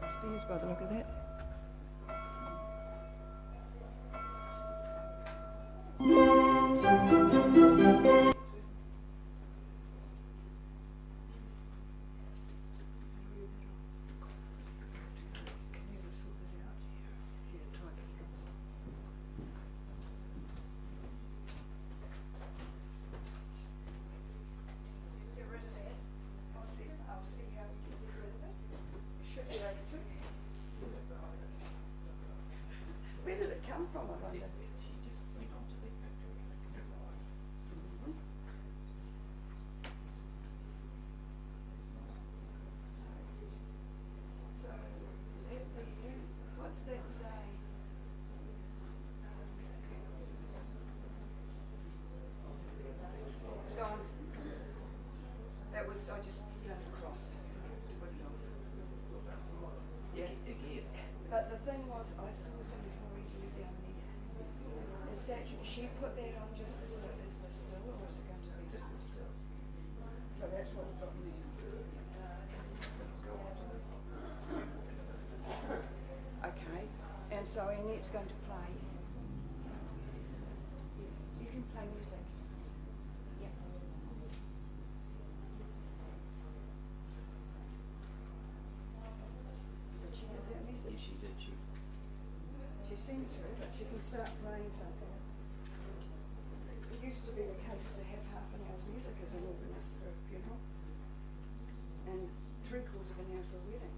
Stairs by the look of that. It was, I just found a cross to put it on. Yeah. Again. But the thing was, I saw things more easily down there. Is that she put that on just as the still, or is it going to be Just the still. So that's what we've got in there. Okay, and so Annette's going to play. You can play music. Yeah. Did she get that Yeah, message? she did. She seemed to, but she can start playing something. It used to be the case to have half an hour's music as an organist for a funeral, and 3/4 of an hour for a wedding.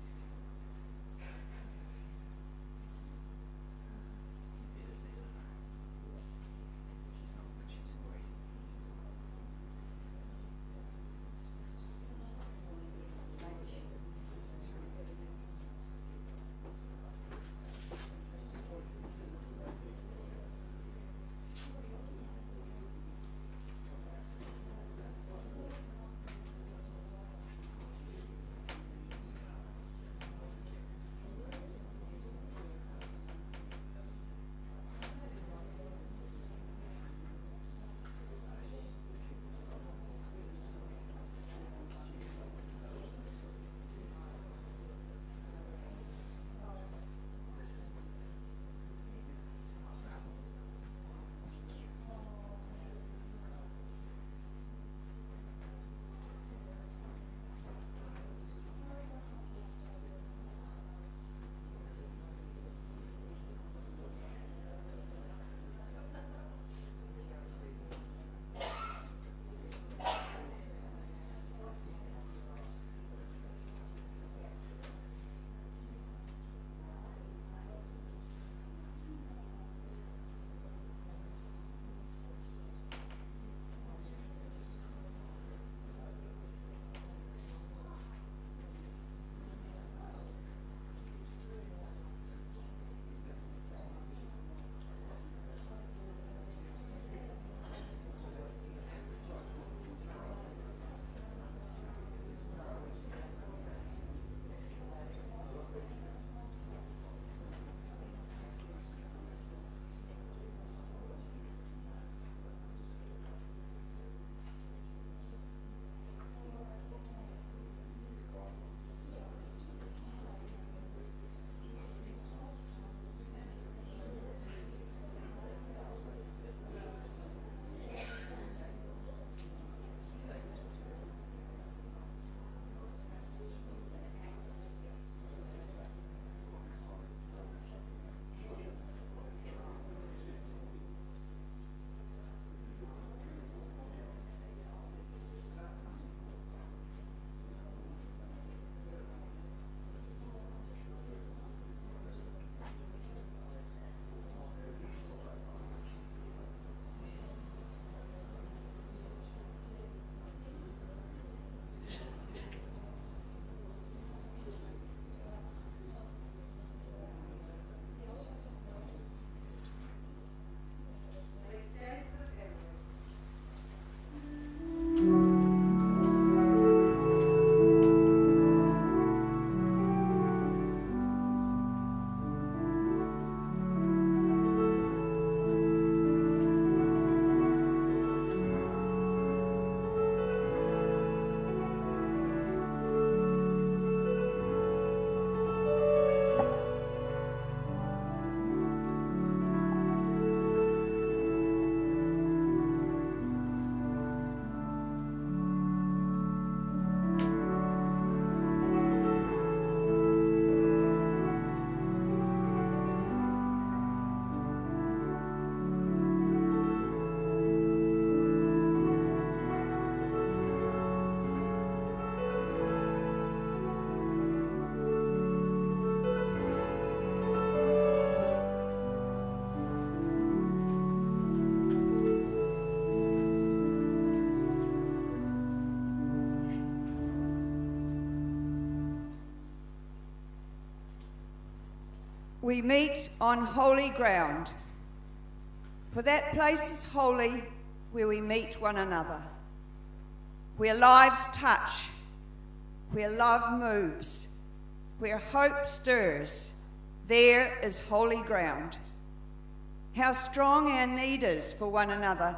We meet on holy ground, for that place is holy where we meet one another. where lives touch, where love moves, where hope stirs, there is holy ground. How strong our need is for one another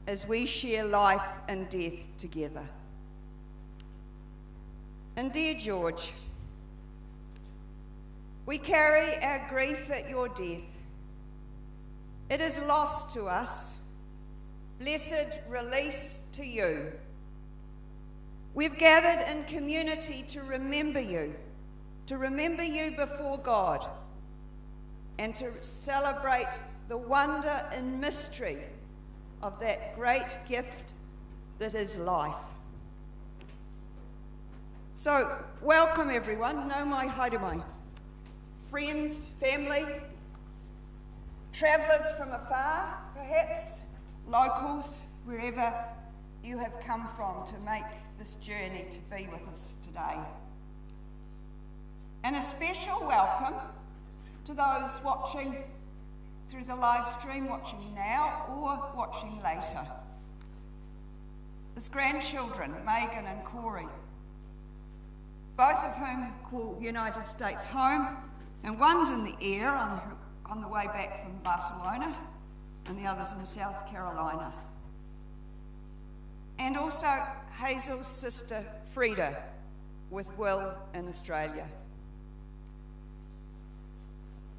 as we share life and death together. And dear George, we carry our grief at your death. It is lost to us. Blessed release to you. We've gathered in community to remember you before God, and to celebrate the wonder and mystery of that great gift that is life. So, welcome everyone, nau mai haere mai. Friends, family, travellers from afar, perhaps, locals, wherever you have come from to make this journey to be with us today. And a special welcome to those watching through the live stream, watching now or watching later. There's grandchildren, Megan and Corey, both of whom call United States home, and one's in the air on the way back from Barcelona, and the other's in South Carolina. And also Hazel's sister Frida with Will in Australia.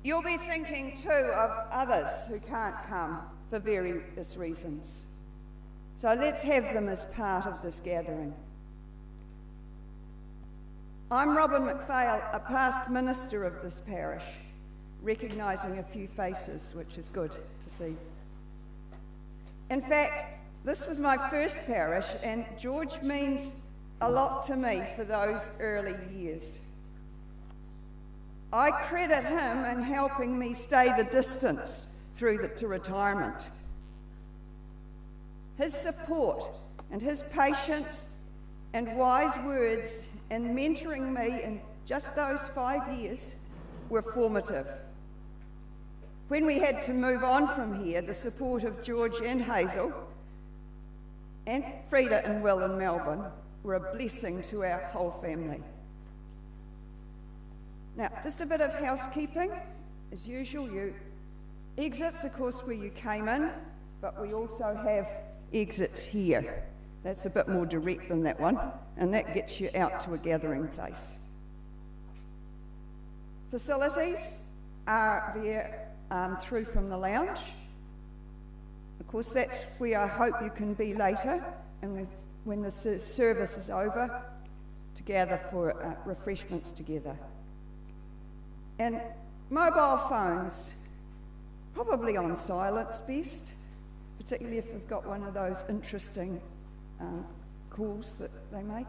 You'll be thinking too of others who can't come for various reasons. So let's have them as part of this gathering. I'm Robin McPhail, a past minister of this parish, recognising a few faces, which is good to see. In fact, this was my first parish, and George means a lot to me for those early years. I credit him in helping me stay the distance through to retirement. His support and his patience and wise words in mentoring me in just those 5 years were formative. When we had to move on from here, the support of George and Hazel and Frida and Will in Melbourne were a blessing to our whole family. Now, just a bit of housekeeping. As usual, you exits, of course, where you came in, but we also have exits here. That's a bit more direct than that one, and that gets you out to a gathering place. Facilities are there through from the lounge. Of course, that's where I hope you can be later, and when the service is over, to gather for refreshments together. And mobile phones, probably on silence best, particularly if we've got one of those interesting calls that they make.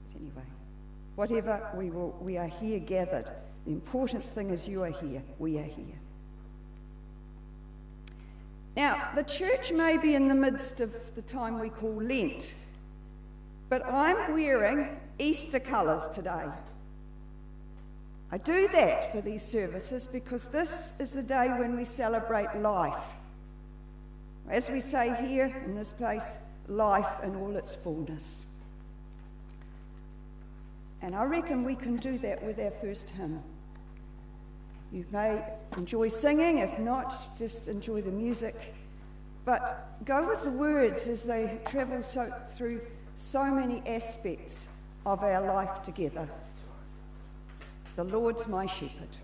But anyway, whatever, we are here gathered. The important thing is you are here, we are here. Now, the church may be in the midst of the time we call Lent, but I'm wearing Easter colours today. I do that for these services because this is the day when we celebrate life. As we say here in this place, life in all its fullness. And I reckon we can do that with our first hymn. You may enjoy singing, if not, just enjoy the music. But go with the words as they travel through so many aspects of our life together. The Lord's my shepherd.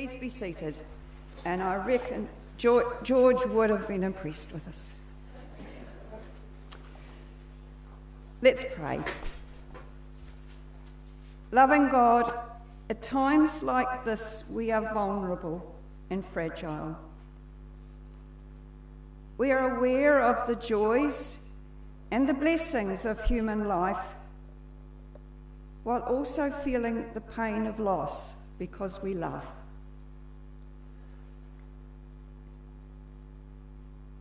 please be seated. And I reckon George would have been impressed with us. Let's pray. Loving God, at times like this, we are vulnerable and fragile. We are aware of the joys and the blessings of human life, while also feeling the pain of loss because we love.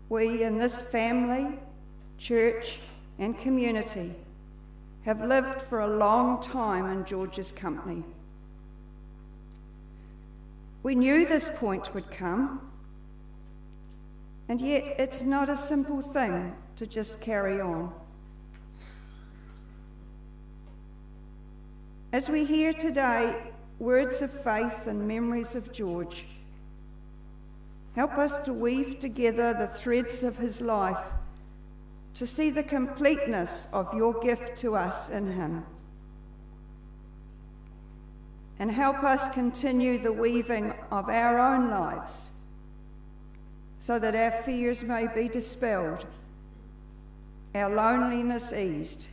We in this family, church, and community have lived for a long time in George's company. We knew this point would come, and yet it's not a simple thing to just carry on. As we hear today words of faith and memories of George, help us to weave together the threads of his life to see the completeness of your gift to us in him. And help us continue the weaving of our own lives so that our fears may be dispelled, our loneliness eased,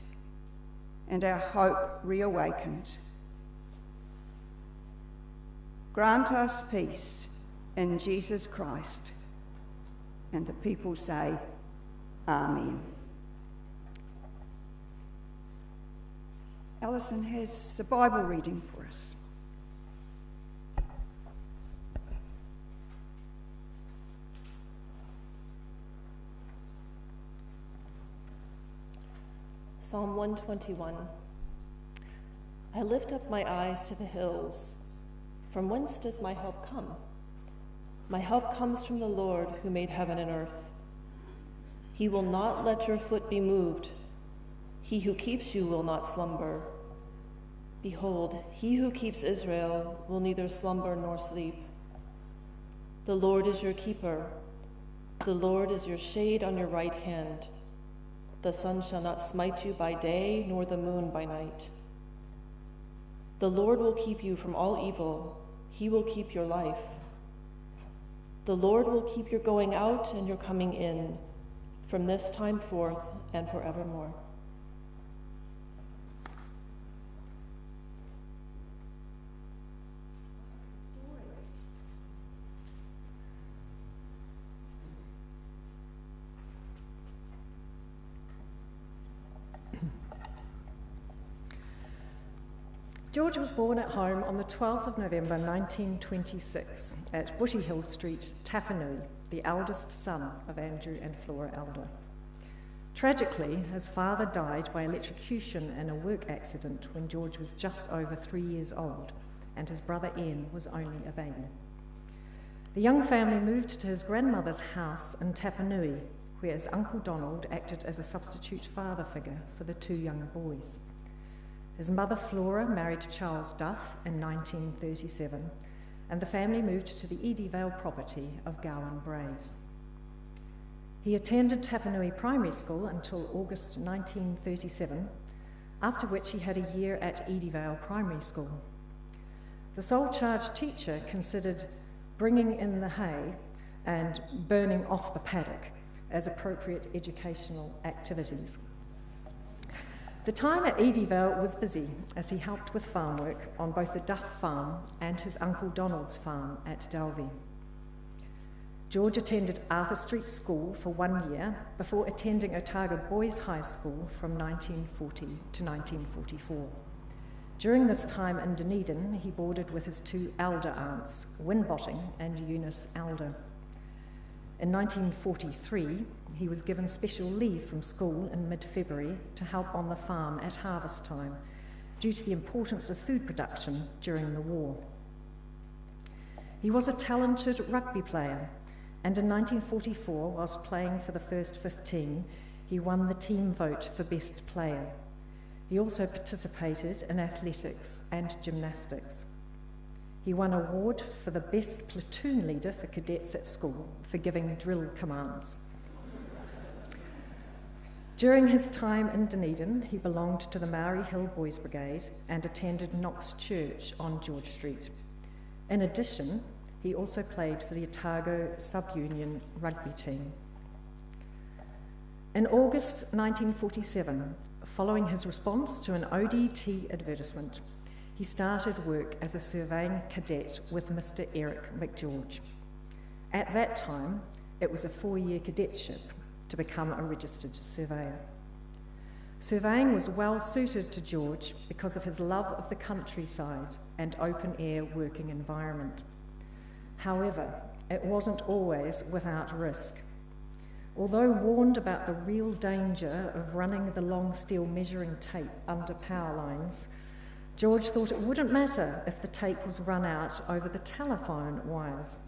and our hope reawakened. Grant us peace in Jesus Christ. And the people say, Amen. Alison has a Bible reading for us. Psalm 121. I lift up my eyes to the hills. From whence does my help come? My help comes from the Lord who made heaven and earth. He will not let your foot be moved. He who keeps you will not slumber. Behold, he who keeps Israel will neither slumber nor sleep. The Lord is your keeper. The Lord is your shade on your right hand. The sun shall not smite you by day, nor the moon by night. The Lord will keep you from all evil. He will keep your life. The Lord will keep your going out and your coming in, from this time forth and forevermore. George was born at home on the 12th of November 1926 at Bushy Hill Street, Tapanui, the eldest son of Andrew and Flora Elder. Tragically, his father died by electrocution in a work accident when George was just over 3 years old, and his brother Ian was only a baby. The young family moved to his grandmother's house in Tapanui, where his Uncle Donald acted as a substitute father figure for the two young boys. His mother Flora married Charles Duff in 1937, and the family moved to the Edivale property of Gowan Braes. He attended Tapanui Primary School until August 1937, after which he had a year at Edivale Primary School. The sole charge teacher considered bringing in the hay and burning off the paddock as appropriate educational activities. The time at Edivale was busy as he helped with farm work on both the Duff farm and his Uncle Donald's farm at Dalby. George attended Arthur Street School for 1 year before attending Otago Boys High School from 1940 to 1944. During this time in Dunedin, he boarded with his two elder aunts, Winbotting and Eunice Elder. In 1943, he was given special leave from school in mid-February to help on the farm at harvest time, due to the importance of food production during the war. He was a talented rugby player, and in 1944, whilst playing for the first 15, he won the team vote for best player. He also participated in athletics and gymnastics. He won an award for the best platoon leader for cadets at school for giving drill commands. During his time in Dunedin, he belonged to the Maori Hill Boys Brigade and attended Knox Church on George Street. In addition, He also played for the Otago sub-union rugby team. In August 1947, following his response to an ODT advertisement, he started work as a surveying cadet with Mr. Eric McGeorge. At that time, it was a 4-year cadetship to become a registered surveyor. Surveying was well suited to George because of his love of the countryside and open-air working environment. However, it wasn't always without risk. Although warned about the real danger of running the long steel measuring tape under power lines, George thought it wouldn't matter if the tape was run out over the telephone wires.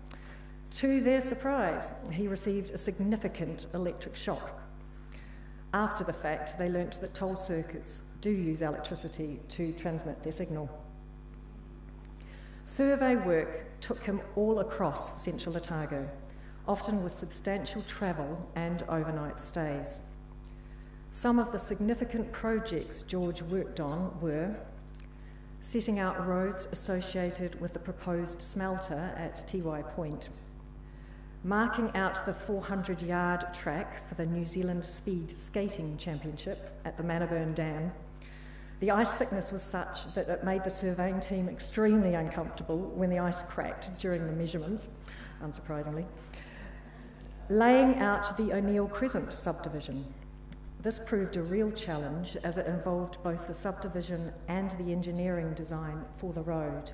To their surprise, he received a significant electric shock. After the fact, they learnt that toll circuits do use electricity to transmit their signal. Survey work took him all across central Otago, often with substantial travel and overnight stays. Some of the significant projects George worked on were setting out roads associated with the proposed smelter at Tiwai Point, marking out the 400-yard track for the New Zealand Speed Skating Championship at the Mannaburn Dam. The ice thickness was such that it made the surveying team extremely uncomfortable when the ice cracked during the measurements, unsurprisingly. Laying out the O'Neill Crescent subdivision. This proved a real challenge as it involved both the subdivision and the engineering design for the road,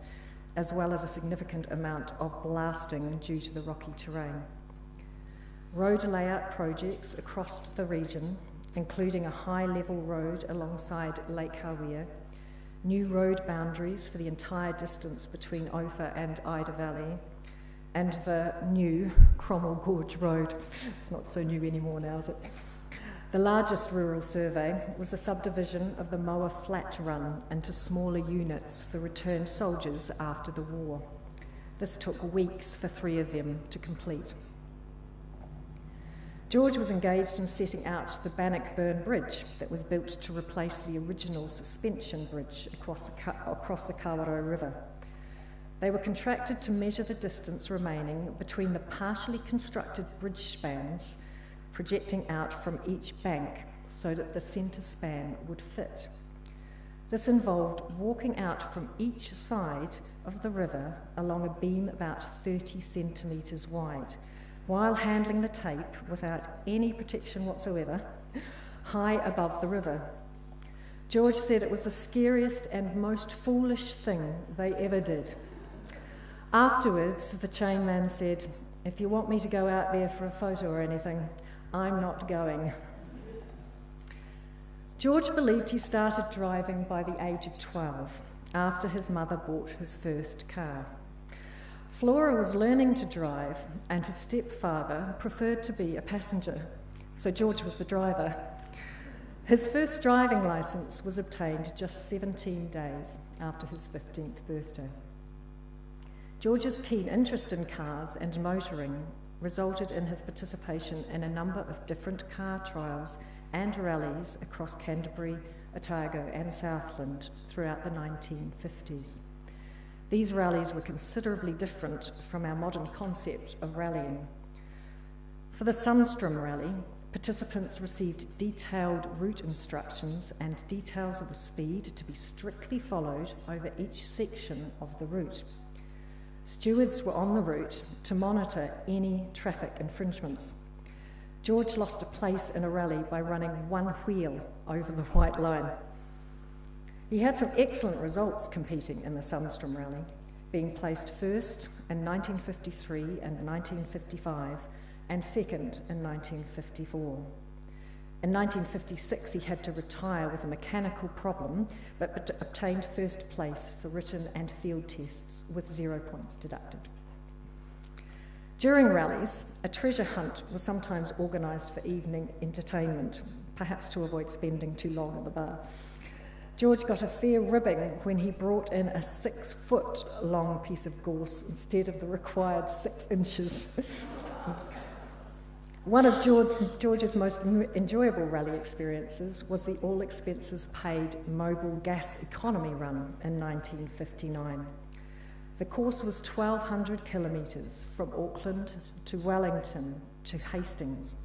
as well as a significant amount of blasting due to the rocky terrain. Road layout projects across the region, including a high-level road alongside Lake Hawea, new road boundaries for the entire distance between Ophir and Ida Valley, and the new Cromwell Gorge Road. It's not so new anymore now, is it? The largest rural survey was the subdivision of the Moa Flat Run into smaller units for returned soldiers after the war. This took weeks for 3 of them to complete. George was engaged in setting out the Bannockburn Bridge that was built to replace the original suspension bridge across the Kawaro River. They were contracted to measure the distance remaining between the partially constructed bridge spans projecting out from each bank so that the centre span would fit. This involved walking out from each side of the river along a beam about 30 centimetres wide, while handling the tape without any protection whatsoever, high above the river. George said it was the scariest and most foolish thing they ever did. Afterwards, the chainman said, "If you want me to go out there for a photo or anything, I'm not going." George believed he started driving by the age of 12, after his mother bought his first car. Flora was learning to drive, and his stepfather preferred to be a passenger, so George was the driver. His first driving licence was obtained just 17 days after his 15th birthday. George's keen interest in cars and motoring resulted in his participation in a number of different car trials and rallies across Canterbury, Otago and Southland throughout the 1950s. These rallies were considerably different from our modern concept of rallying. For the Sunstrom Rally, participants received detailed route instructions and details of the speed to be strictly followed over each section of the route. Stewards were on the route to monitor any traffic infringements. George lost a place in a rally by running one wheel over the white line. He had some excellent results competing in the Sunstrom Rally, being placed first in 1953 and 1955, and second in 1954. In 1956, he had to retire with a mechanical problem, but obtained first place for written and field tests with 0 points deducted. During rallies, a treasure hunt was sometimes organised for evening entertainment, perhaps to avoid spending too long at the bar. George got a fair ribbing when he brought in a 6-foot-long piece of gorse instead of the required 6 inches. One of George's most enjoyable rally experiences was the all-expenses-paid Mobil gas economy run in 1959. The course was 1,200 kilometres from Auckland to Wellington to Hastings.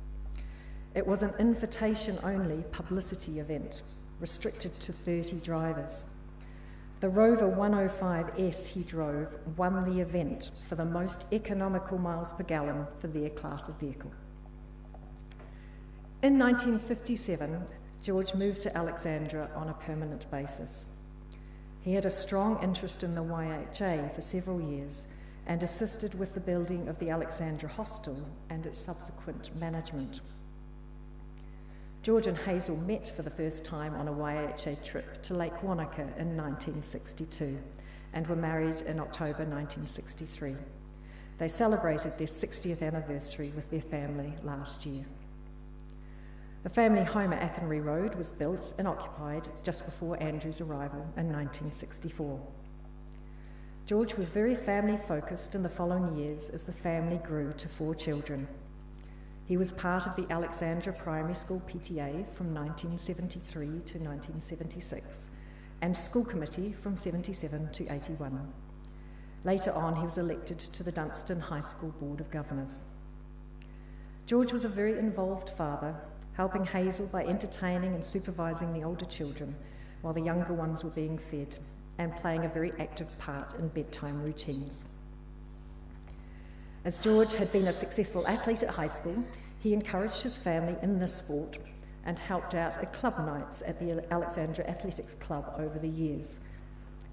It was an invitation-only publicity event, restricted to 30 drivers. The Rover 105S he drove won the event for the most economical miles per gallon for their class of vehicle. In 1957, George moved to Alexandra on a permanent basis. He had a strong interest in the YHA for several years and assisted with the building of the Alexandra Hostel and its subsequent management. George and Hazel met for the first time on a YHA trip to Lake Wanaka in 1962 and were married in October 1963. They celebrated their 60th anniversary with their family last year. The family home at Athenry Road was built and occupied just before Andrew's arrival in 1964. George was very family-focused in the following years as the family grew to 4 children. He was part of the Alexandra Primary School PTA from 1973 to 1976 and school committee from 77 to 81. Later on, he was elected to the Dunstan High School Board of Governors. George was a very involved father, helping Hazel by entertaining and supervising the older children while the younger ones were being fed, and playing a very active part in bedtime routines. As George had been a successful athlete at high school, he encouraged his family in this sport and helped out at club nights at the Alexandra Athletics Club over the years.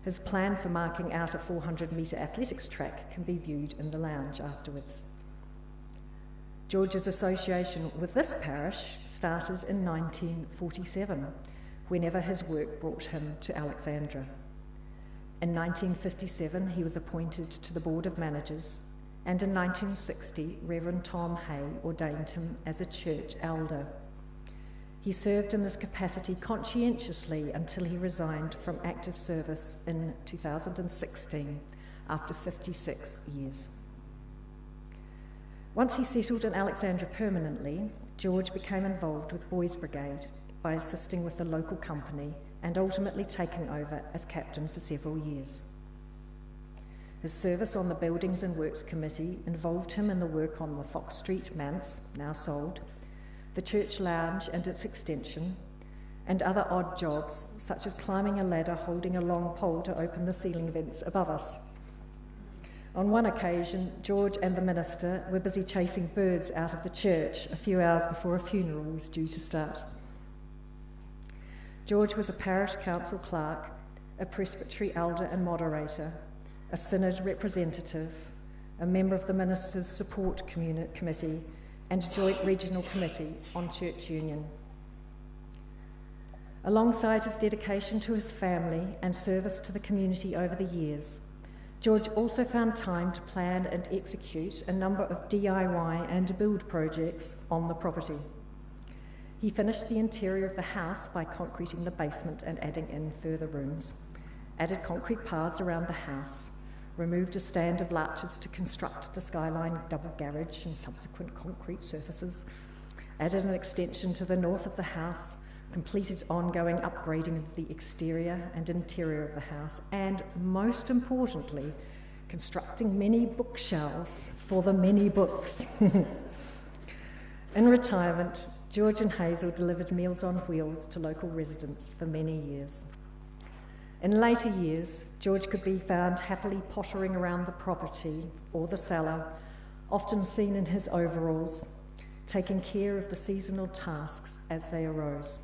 His plan for marking out a 400-metre athletics track can be viewed in the lounge afterwards. George's association with this parish started in 1947, whenever his work brought him to Alexandra. In 1957, he was appointed to the Board of Managers, and in 1960, Reverend Tom Hay ordained him as a church elder. He served in this capacity conscientiously until he resigned from active service in 2016, after 56 years. Once he settled in Alexandra permanently, George became involved with Boys Brigade by assisting with the local company and ultimately taking over as captain for several years. His service on the Buildings and Works Committee involved him in the work on the Fox Street manse, now sold, the church lounge and its extension, and other odd jobs, such as climbing a ladder holding a long pole to open the ceiling vents above us. On one occasion, George and the minister were busy chasing birds out of the church a few hours before a funeral was due to start. George was a parish council clerk, a presbytery elder and moderator, a synod representative, a member of the minister's support committee, and joint regional committee on church union. Alongside his dedication to his family and service to the community over the years, George also found time to plan and execute a number of DIY and build projects on the property. He finished the interior of the house by concreting the basement and adding in further rooms, added concrete paths around the house, removed a stand of larches to construct the skyline double garage and subsequent concrete surfaces, added an extension to the north of the house, completed ongoing upgrading of the exterior and interior of the house, and most importantly, constructing many bookshelves for the many books. In retirement, George and Hazel delivered Meals on Wheels to local residents for many years. In later years, George could be found happily pottering around the property or the cellar, often seen in his overalls, taking care of the seasonal tasks as they arose.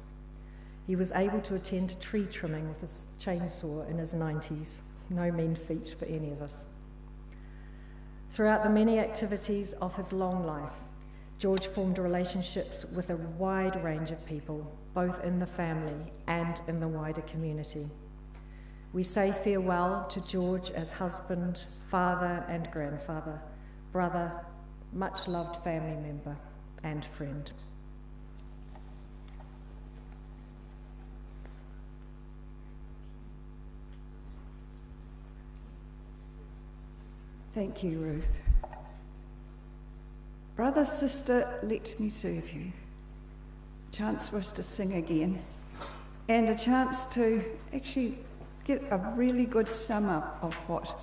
He was able to attend to tree trimming with a chainsaw in his 90s, no mean feat for any of us. Throughout the many activities of his long life, George formed relationships with a wide range of people, both in the family and in the wider community. We say farewell to George as husband, father and grandfather, brother, much loved family member and friend. Thank you, Ruth. Brother, sister, let me serve you. Chance for us to sing again, and a chance to actually get a really good sum up of what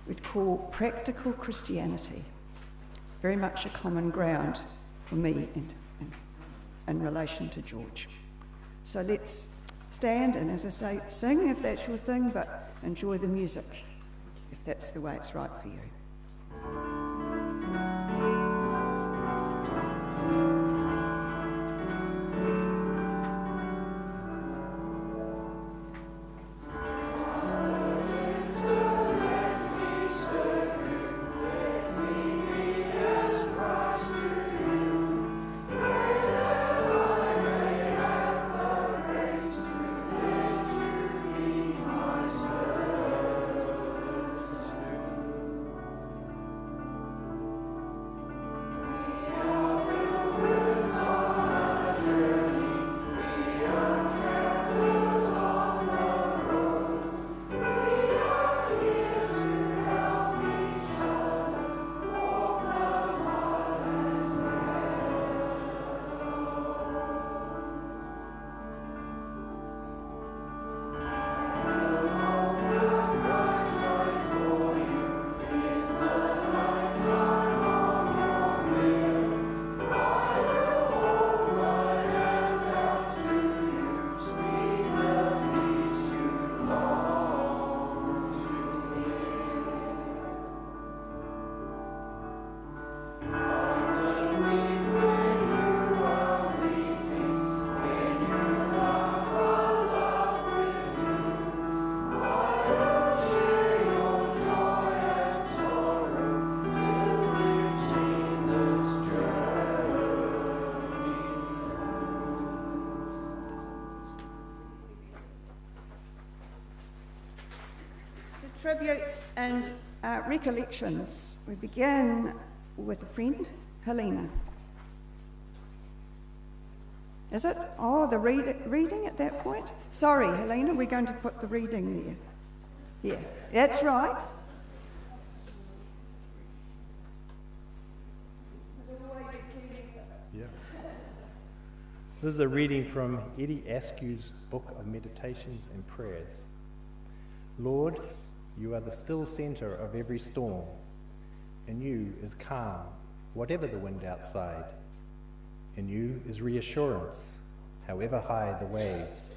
we'd call practical Christianity. Very much a common ground for me in relation to George. So let's stand and, as I say, sing if that's your thing, but enjoy the music if that's the way it's right for you. Tributes and recollections. We begin with a friend, Helena. Is it? Oh, the reading at that point? Sorry, Helena, we're going to put the reading there. Yeah, that's right. Yeah. This is a reading from Eddie Askew's Book of Meditations and Prayers. Lord, you are the still centre of every storm. In you is calm, whatever the wind outside. In you is reassurance, however high the waves.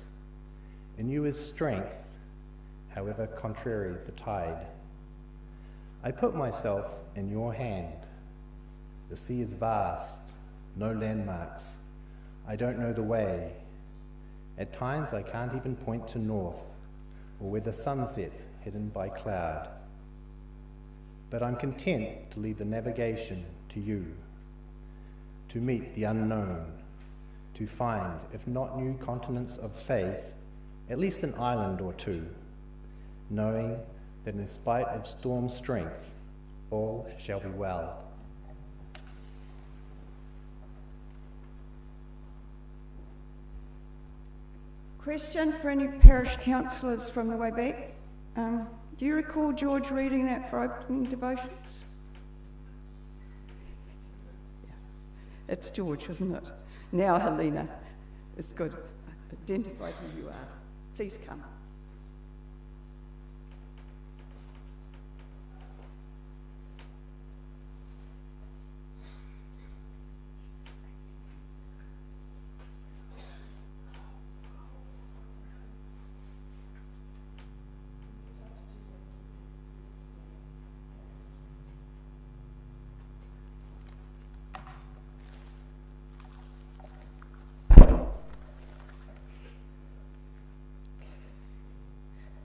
In you is strength, however contrary the tide. I put myself in your hand. The sea is vast, no landmarks. I don't know the way. At times I can't even point to north, or where the sun sets hidden by cloud. But I'm content to leave the navigation to you, to meet the unknown, to find, if not new continents of faith, at least an island or two, knowing that in spite of storm strength, all shall be well. Question for any parish councillors from the way back. Do you recall George reading that for opening devotions? Yeah. It's George, isn't it? Now, Helena, it's good. Identify who you are. Please come.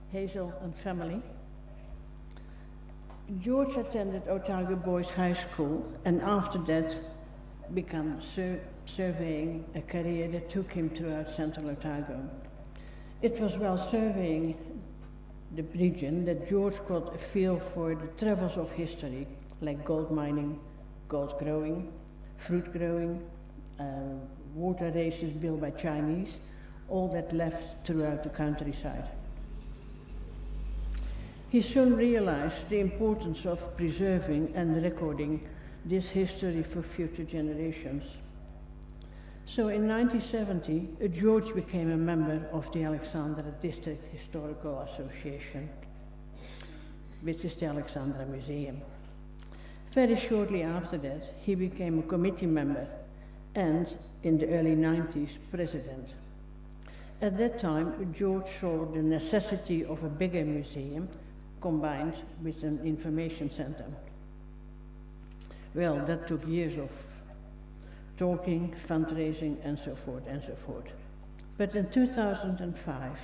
Hazel and family. George attended Otago Boys High School and after that began surveying, a career that took him throughout Central Otago. It was while surveying the region that George got a feel for the travels of history, like gold mining, gold growing, fruit growing, water races built by Chinese, all that left throughout the countryside. He soon realized the importance of preserving and recording this history for future generations. So in 1970, George became a member of the Alexandra District Historical Association. which is the Alexandra Museum. Very shortly after that, he became a committee member and, in the early 90s, president. At that time, George saw the necessity of a bigger museum combined with an information center. Well, that took years of talking, fundraising, and so forth and so forth. But in 2005,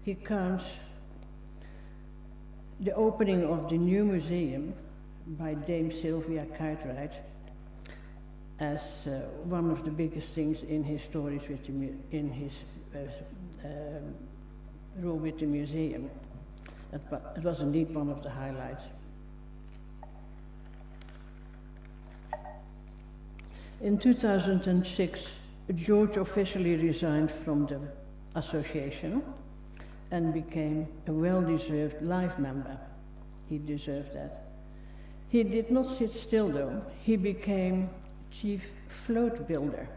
he counts the opening of the new museum by Dame Sylvia Cartwright as one of the biggest things in his stories with in his role with the museum. It was indeed one of the highlights. In 2006, George officially resigned from the association and became a well-deserved life member. He deserved that. He did not sit still though. He became chief float builder,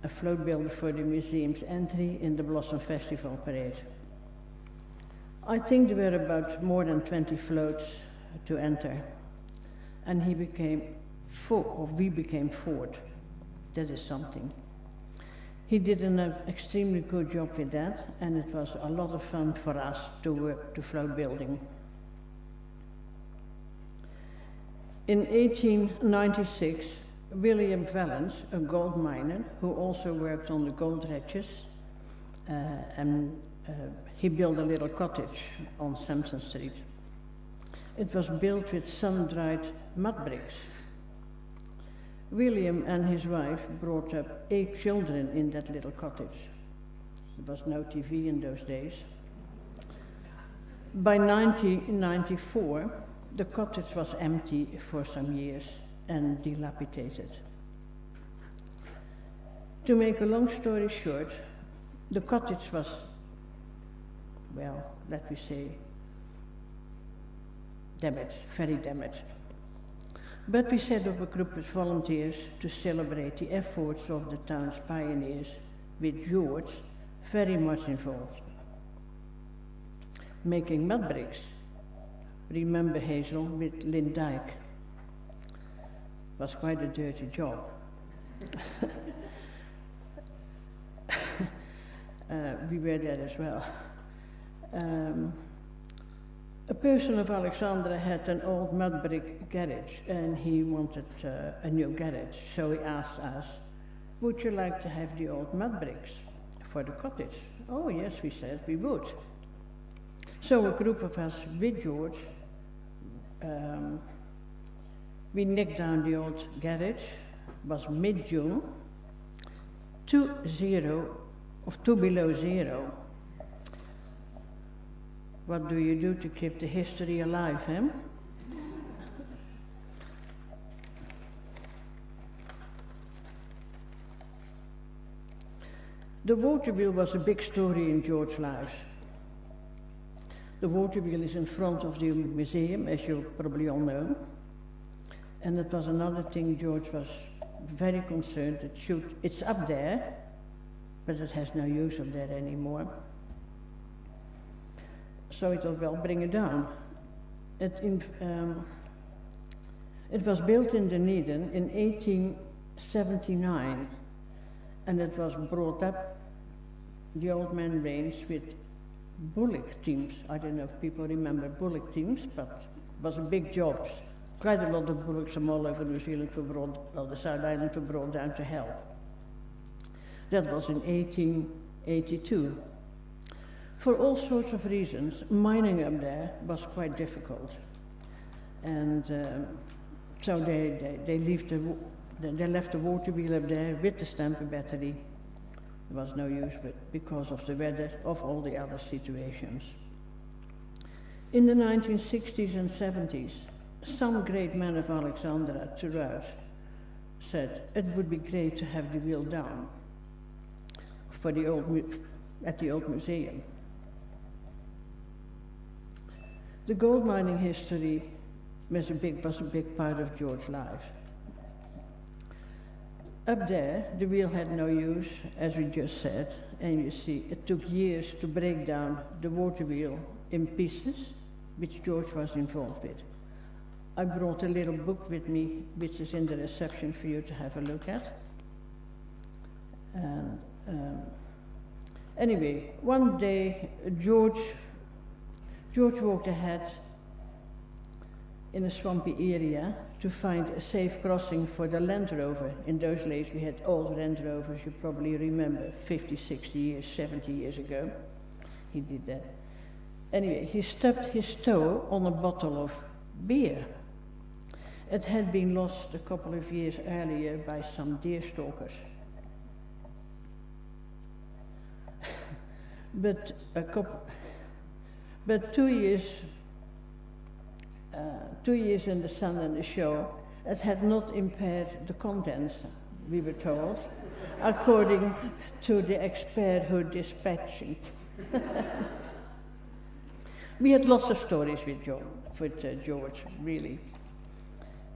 a float builder for the museum's entry in the Blossom Festival parade. I think there were about more than 20 floats to enter, and we became fourth. That is something. He did an extremely good job with that, and it was a lot of fun for us to work to float building. In 1896, William Vallance, a gold miner who also worked on the gold dredges, he built a little cottage on Sampson Street. It was built with sun-dried mud bricks. William and his wife brought up 8 children in that little cottage. There was no TV in those days. By 1994, the cottage was empty for some years and dilapidated. To make a long story short, the cottage was, well, let me say, damaged, very damaged. But we set up a group of volunteers to celebrate the efforts of the town's pioneers, with George very much involved. Making mud bricks. Remember Hazel with Lynn Dyke. Was quite a dirty job. We were there as well. A person of Alexandra had an old mud brick garage and he wanted a new garage. So he asked us, would you like to have the old mud bricks for the cottage? Oh yes, we said we would. So a group of us with George, we nicked down the old garage. It was mid-June, 2 below zero. What do you do to keep the history alive, eh? The water wheel was a big story in George's life. The water wheel is in front of the museum, as you probably all know. And it was another thing George was very concerned. It's up there, but it has no use up there anymore. So he thought, well, bring it down. It was built in Dunedin in 1879, and it was brought up the old man range with bullock teams. I don't know if people remember bullock teams, but it was a big job. Quite a lot of bullocks from all over New Zealand were brought, well, the South Island were brought down to help. That was in 1882. For all sorts of reasons, mining up there was quite difficult. And so they left the water wheel up there with the stamper battery. There was no use of it because of the weather, of all the other situations. In the 1960s and 70s, some great men of Alexandra throughout said it would be great to have the wheel down for the at the old museum. The gold mining history was a big part of George's life. Up there, the wheel had no use, as we just said, and you see, it took years to break down the water wheel in pieces, which George was involved with. I brought a little book with me, which is in the reception for you to have a look at. And anyway, one day George walked ahead in a swampy area to find a safe crossing for the Land Rover. In those days we had old Land Rovers, you probably remember, 50, 60 years, 70 years ago. He did that. Anyway, he stubbed his toe on a bottle of beer. It had been lost a couple of years earlier by some deer stalkers. But 2 years in the sun and the show, it had not impaired the contents, we were told, according to the expert who dispatched it. We had lots of stories with George, really.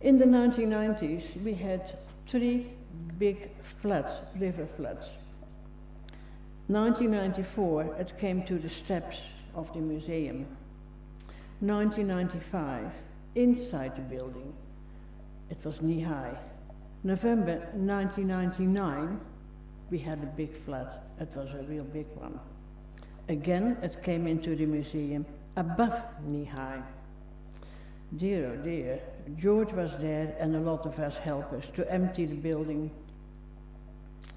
In the 1990s, we had 3 big floods, river floods. 1994, it came to the steps of the museum. 1995, inside the building, it was knee-high. November 1999, we had a big flood. It was a real big one. Again, it came into the museum above knee-high. Dear, oh dear, George was there and a lot of us helpers to empty the building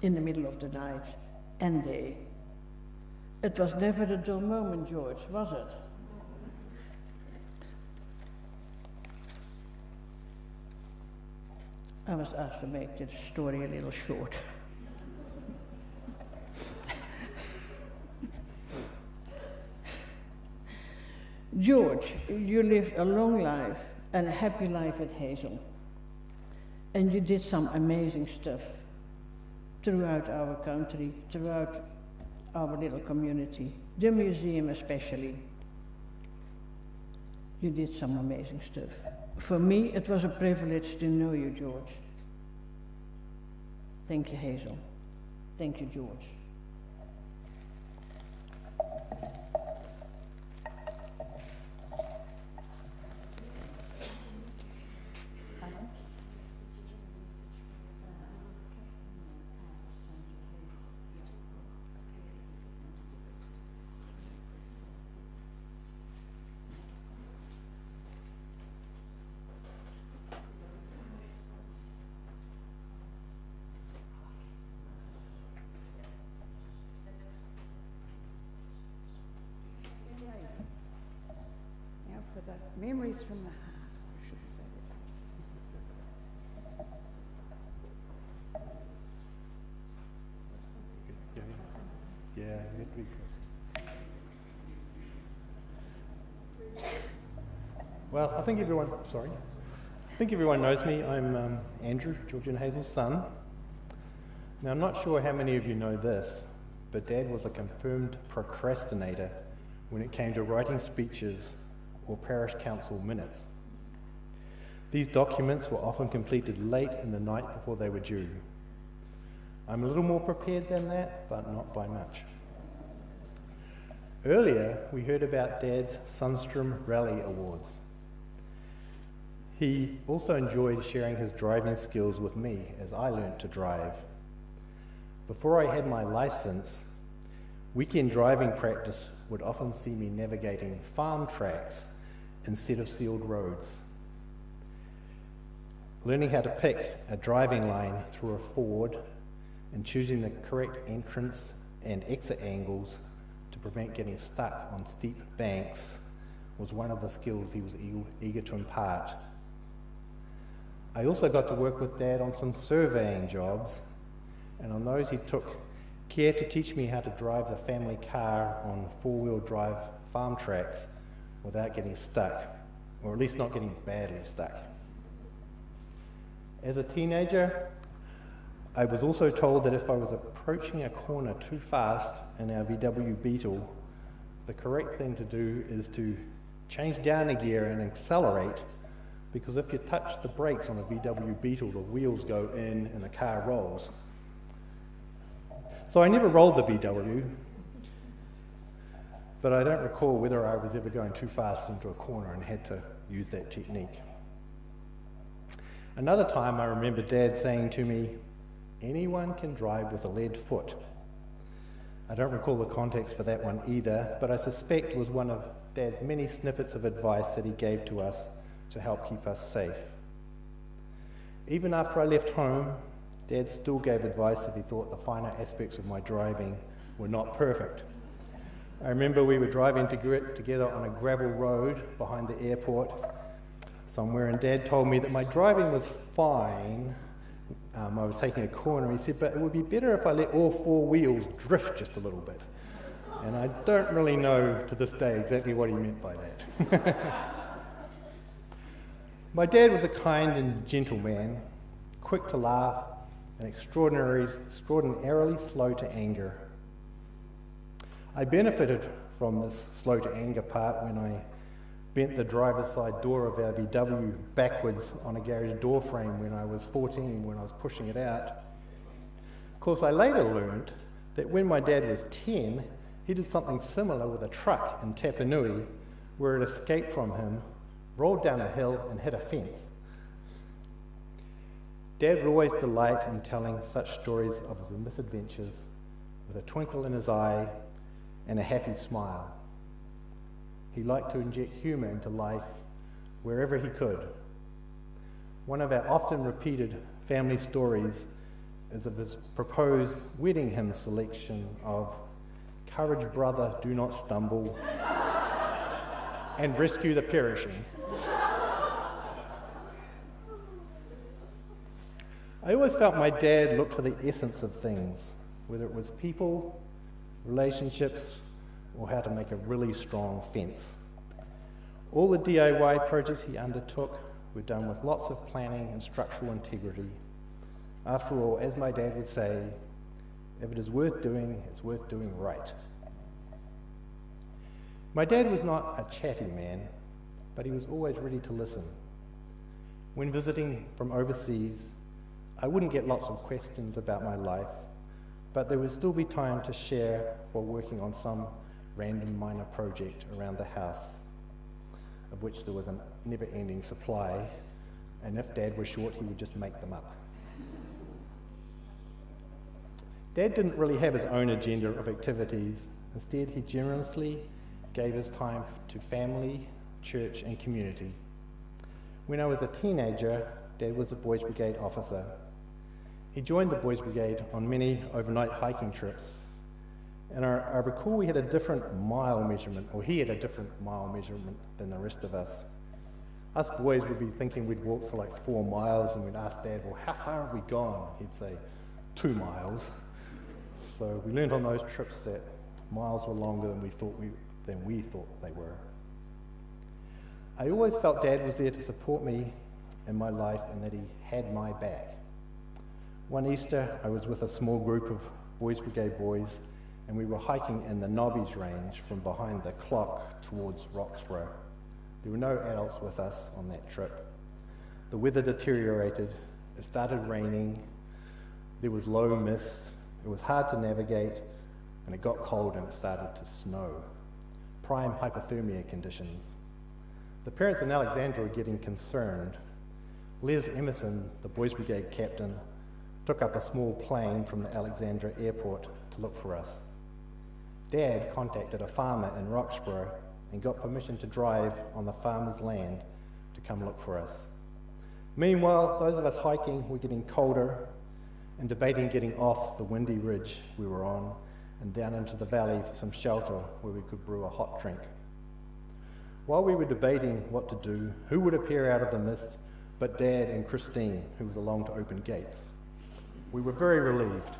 in the middle of the night and day. It was never a dull moment, George, was it? I was asked to make this story a little short. George, you lived a long life and a happy life at Hazel. And you did some amazing stuff throughout our country, throughout our little community, the museum especially. You did some amazing stuff. For me, it was a privilege to know you, George. Thank you, Hazel. Thank you, George. For the memories from the heart, I should say. Yeah, that'd be good. Well, I think everyone knows me. I'm Andrew, George and Hazel's son. Now, I'm not sure how many of you know this, but Dad was a confirmed procrastinator when it came to writing speeches or parish council minutes. These documents were often completed late in the night before they were due. I'm a little more prepared than that, but not by much. Earlier, we heard about Dad's Sunstrom Rally Awards. He also enjoyed sharing his driving skills with me as I learnt to drive. Before I had my license, weekend driving practice would often see me navigating farm tracks instead of sealed roads. Learning how to pick a driving line through a ford and choosing the correct entrance and exit angles to prevent getting stuck on steep banks was one of the skills he was eager to impart. I also got to work with Dad on some surveying jobs, and on those he took care to teach me how to drive the family car on four-wheel drive farm tracks without getting stuck, or at least not getting badly stuck. As a teenager, I was also told that if I was approaching a corner too fast in our VW Beetle, the correct thing to do is to change down a gear and accelerate, because if you touch the brakes on a VW Beetle, the wheels go in and the car rolls. So I never rolled the VW, but but I don't recall whether I was ever going too fast into a corner and had to use that technique. Another time I remember Dad saying to me, "Anyone can drive with a lead foot." I don't recall the context for that one either, but I suspect it was one of Dad's many snippets of advice that he gave to us to help keep us safe. Even after I left home, Dad still gave advice if he thought the finer aspects of my driving were not perfect. I remember we were driving together on a gravel road behind the airport somewhere, and Dad told me that my driving was fine. I was taking a corner. He said, but it would be better if I let all four wheels drift just a little bit. And I don't really know to this day exactly what he meant by that. My dad was a kind and gentle man, quick to laugh, and extraordinarily slow to anger. I benefited from this slow to anger part when I bent the driver's side door of our VW backwards on a garage door frame when I was 14, when I was pushing it out. Of course, I later learned that when my dad was 10, he did something similar with a truck in Tapanui, where it escaped from him, rolled down a hill and hit a fence. Dad would always delight in telling such stories of his misadventures with a twinkle in his eye and a happy smile. He liked to inject humour into life wherever he could. One of our often repeated family stories is of his proposed wedding hymn selection of "Courage, brother, do not stumble, and rescue the perishing." I always felt my dad looked for the essence of things, whether it was people, relationships, or how to make a really strong fence. All the DIY projects he undertook were done with lots of planning and structural integrity. After all, as my dad would say, if it is worth doing, it's worth doing right. My dad was not a chatty man, but he was always ready to listen. When visiting from overseas, I wouldn't get lots of questions about my life, but there would still be time to share while working on some random minor project around the house, of which there was a never-ending supply, and if Dad was short, he would just make them up. Dad didn't really have his own agenda of activities. Instead, he generously gave his time to family, church, and community. When I was a teenager, Dad was a Boys Brigade officer. He joined the Boys Brigade on many overnight hiking trips, and I recall we had a different mile measurement, or he had a different mile measurement than the rest of us. Us boys would be thinking we'd walk for like 4 miles, and we'd ask Dad, well, how far have we gone? He'd say, 2 miles. So we learned on those trips that miles were longer than we thought they were. I always felt Dad was there to support me in my life and that he had my back. One Easter, I was with a small group of Boys Brigade boys, and we were hiking in the Nobbies Range from behind the clock towards Roxburgh. There were no adults with us on that trip. The weather deteriorated, it started raining, there was low mist, it was hard to navigate, and it got cold and it started to snow. Prime hypothermia conditions. The parents in Alexandra were getting concerned. Les Emerson, the Boys Brigade captain, took up a small plane from the Alexandra airport to look for us. Dad contacted a farmer in Roxburgh and got permission to drive on the farmer's land to come look for us. Meanwhile, those of us hiking were getting colder and debating getting off the windy ridge we were on and down into the valley for some shelter where we could brew a hot drink. While we were debating what to do, who would appear out of the mist but Dad and Christine, who was along to open gates. We were very relieved.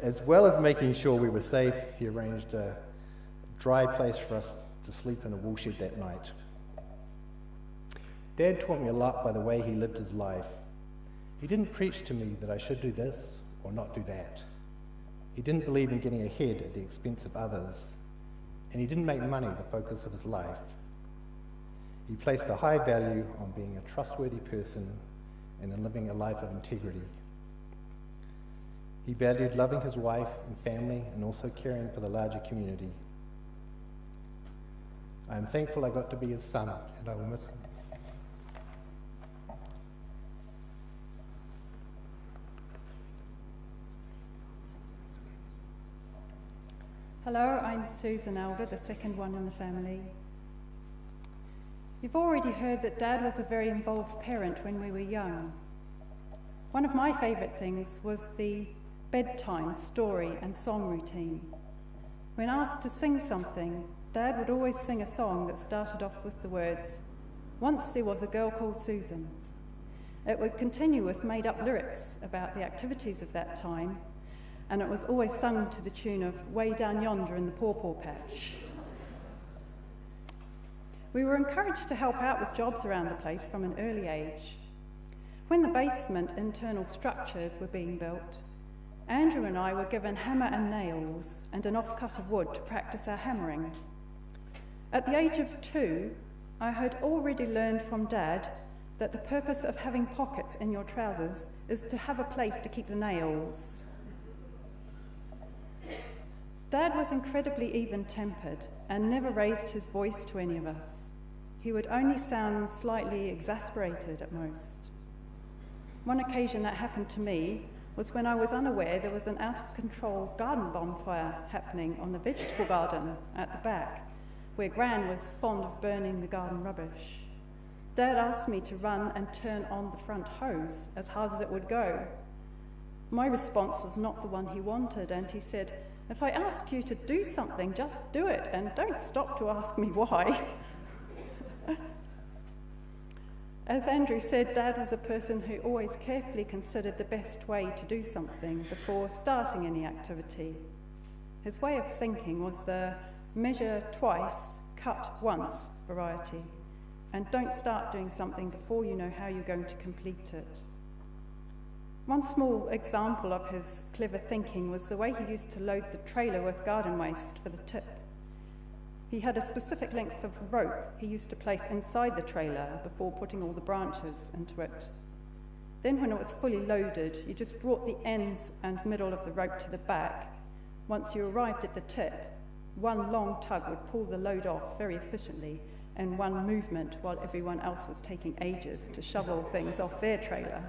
As well as making sure we were safe, he arranged a dry place for us to sleep in a woolshed that night. Dad taught me a lot by the way he lived his life. He didn't preach to me that I should do this or not do that. He didn't believe in getting ahead at the expense of others, and he didn't make money the focus of his life. He placed a high value on being a trustworthy person and in living a life of integrity. He valued loving his wife and family and also caring for the larger community. I am thankful I got to be his son, and I will miss him. Hello, I'm Susan Elder, the second one in the family. You've already heard that Dad was a very involved parent when we were young. One of my favourite things was the bedtime story and song routine. When asked to sing something, Dad would always sing a song that started off with the words, "Once there was a girl called Susan." It would continue with made-up lyrics about the activities of that time, and it was always sung to the tune of "Way Down Yonder in the Pawpaw Patch." We were encouraged to help out with jobs around the place from an early age. When the basement internal structures were being built, Andrew and I were given hammer and nails and an offcut of wood to practice our hammering. At the age of 2, I had already learned from Dad that the purpose of having pockets in your trousers is to have a place to keep the nails. Dad was incredibly even-tempered and never raised his voice to any of us. He would only sound slightly exasperated at most. One occasion that happened to me was when I was unaware there was an out-of-control garden bonfire happening on the vegetable garden at the back, where Gran was fond of burning the garden rubbish. Dad asked me to run and turn on the front hose as hard as it would go. My response was not the one he wanted, and he said, "If I ask you to do something, just do it, and don't stop to ask me why." As Andrew said, Dad was a person who always carefully considered the best way to do something before starting any activity. His way of thinking was the measure twice, cut once variety, and don't start doing something before you know how you're going to complete it. One small example of his clever thinking was the way he used to load the trailer with garden waste for the tip. He had a specific length of rope he used to place inside the trailer before putting all the branches into it. Then when it was fully loaded, you just brought the ends and middle of the rope to the back. Once you arrived at the tip, one long tug would pull the load off very efficiently in one movement while everyone else was taking ages to shovel things off their trailer.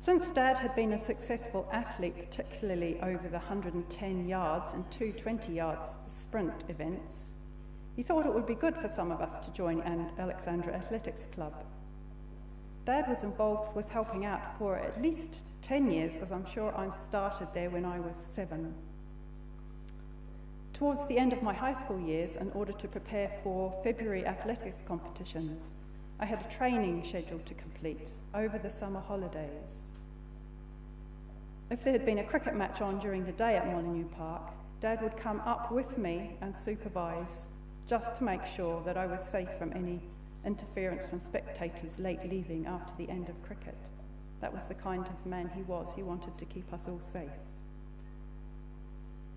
Since Dad had been a successful athlete, particularly over the 110 yards and 220 yards sprint events, he thought it would be good for some of us to join an Alexandra Athletics Club. Dad was involved with helping out for at least 10 years, as I'm sure I started there when I was 7. Towards the end of my high school years, in order to prepare for February athletics competitions, I had a training schedule to complete over the summer holidays. If there had been a cricket match on during the day at Molyneux Park, Dad would come up with me and supervise, just to make sure that I was safe from any interference from spectators late leaving after the end of cricket. That was the kind of man he was. He wanted to keep us all safe.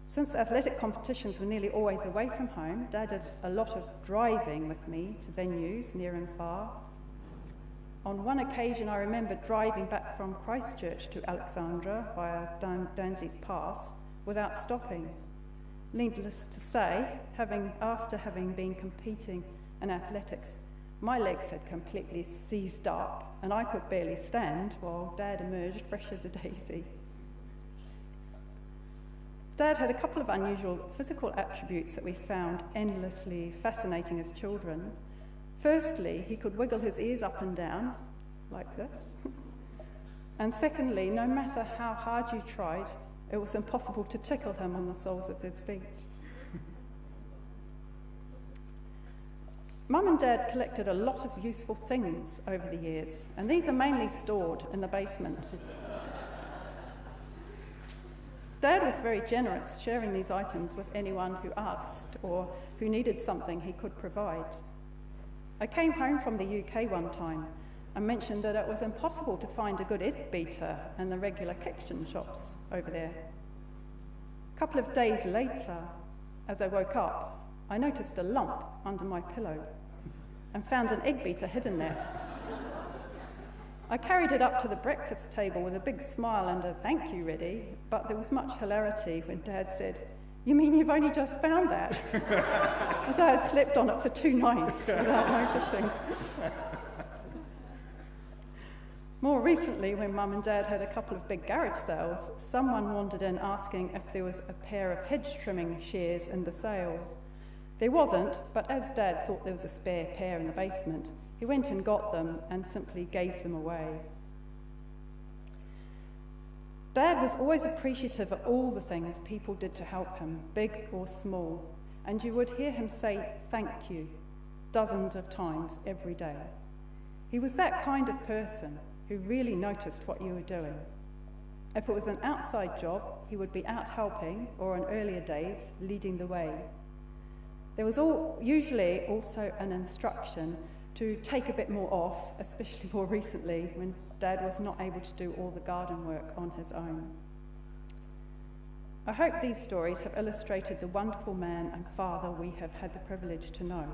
Since athletic competitions were nearly always away from home, Dad did a lot of driving with me to venues near and far. On one occasion, I remember driving back from Christchurch to Alexandra via Danzi's Pass without stopping. Needless to say, after having been competing in athletics, my legs had completely seized up and I could barely stand while Dad emerged fresh as a daisy. Dad had a couple of unusual physical attributes that we found endlessly fascinating as children. Firstly, he could wiggle his ears up and down, like this. And secondly, no matter how hard you tried, it was impossible to tickle him on the soles of his feet. Mum and Dad collected a lot of useful things over the years, and these are mainly stored in the basement. Dad was very generous, sharing these items with anyone who asked or who needed something he could provide. I came home from the UK one time and mentioned that it was impossible to find a good egg beater in the regular kitchen shops over there. A couple of days later, as I woke up, I noticed a lump under my pillow and found an egg beater hidden there. I carried it up to the breakfast table with a big smile and a thank you ready, but there was much hilarity when Dad said, You mean you've only just found that? As I had slept on it for 2 nights without noticing. More recently, when Mum and Dad had a couple of big garage sales, someone wandered in asking if there was a pair of hedge trimming shears in the sale. There wasn't, but as Dad thought there was a spare pair in the basement, he went and got them and simply gave them away. Dad was always appreciative of all the things people did to help him, big or small, and you would hear him say thank you dozens of times every day. He was that kind of person who really noticed what you were doing. If it was an outside job, he would be out helping, or on earlier days, leading the way. There was usually also an instruction to take a bit more off, especially more recently when Dad was not able to do all the garden work on his own. I hope these stories have illustrated the wonderful man and father we have had the privilege to know.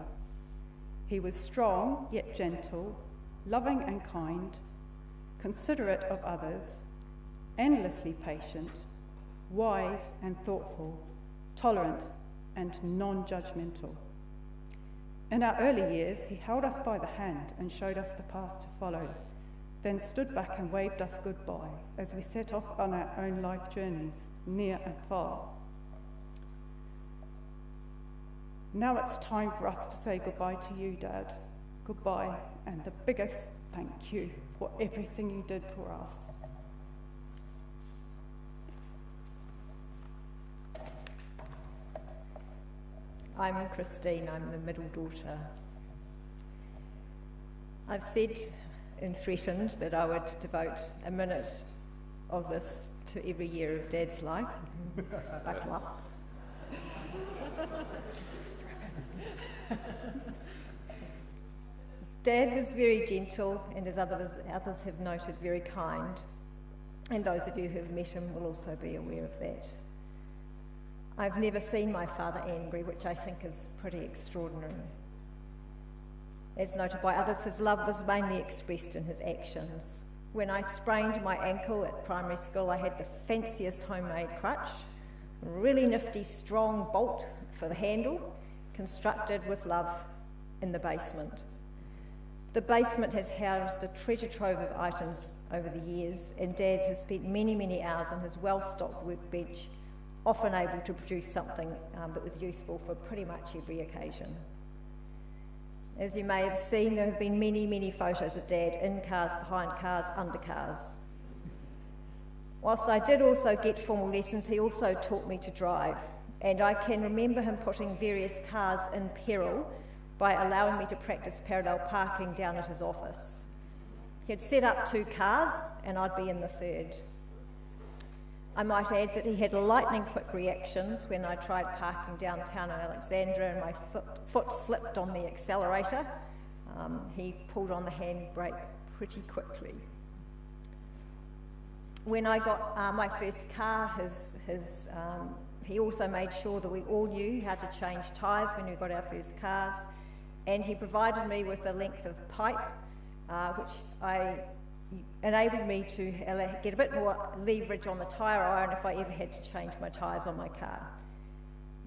He was strong yet gentle, loving and kind, considerate of others, endlessly patient, wise and thoughtful, tolerant and non-judgmental. In our early years, he held us by the hand and showed us the path to follow, then stood back and waved us goodbye as we set off on our own life journeys, near and far. Now it's time for us to say goodbye to you, Dad. Goodbye, and the biggest thank you for everything you did for us. I'm Christine, I'm the middle daughter. I've said and threatened that I would devote a minute of this to every year of Dad's life. Buckle up. Dad was very gentle, and as others have noted, very kind. And those of you who have met him will also be aware of that. I've never seen my father angry, which I think is pretty extraordinary. As noted by others, his love was mainly expressed in his actions. When I sprained my ankle at primary school, I had the fanciest homemade crutch, a really nifty strong bolt for the handle, constructed with love in the basement. The basement has housed a treasure trove of items over the years, and Dad has spent many, many hours on his well-stocked workbench, often able to produce something that was useful for pretty much every occasion. As you may have seen, there have been many, many photos of Dad in cars, behind cars, under cars. Whilst I did also get formal lessons, he also taught me to drive, and I can remember him putting various cars in peril by allowing me to practice parallel parking down at his office. He'd set up 2 cars, and I'd be in the 3rd. I might add that he had lightning-quick reactions when I tried parking downtown in Alexandra and my foot slipped on the accelerator. He pulled on the handbrake pretty quickly. When I got my first car, he also made sure that we all knew how to change tyres when we got our first cars, and he provided me with a length of pipe, which enabled me to get a bit more leverage on the tyre iron if I ever had to change my tyres on my car.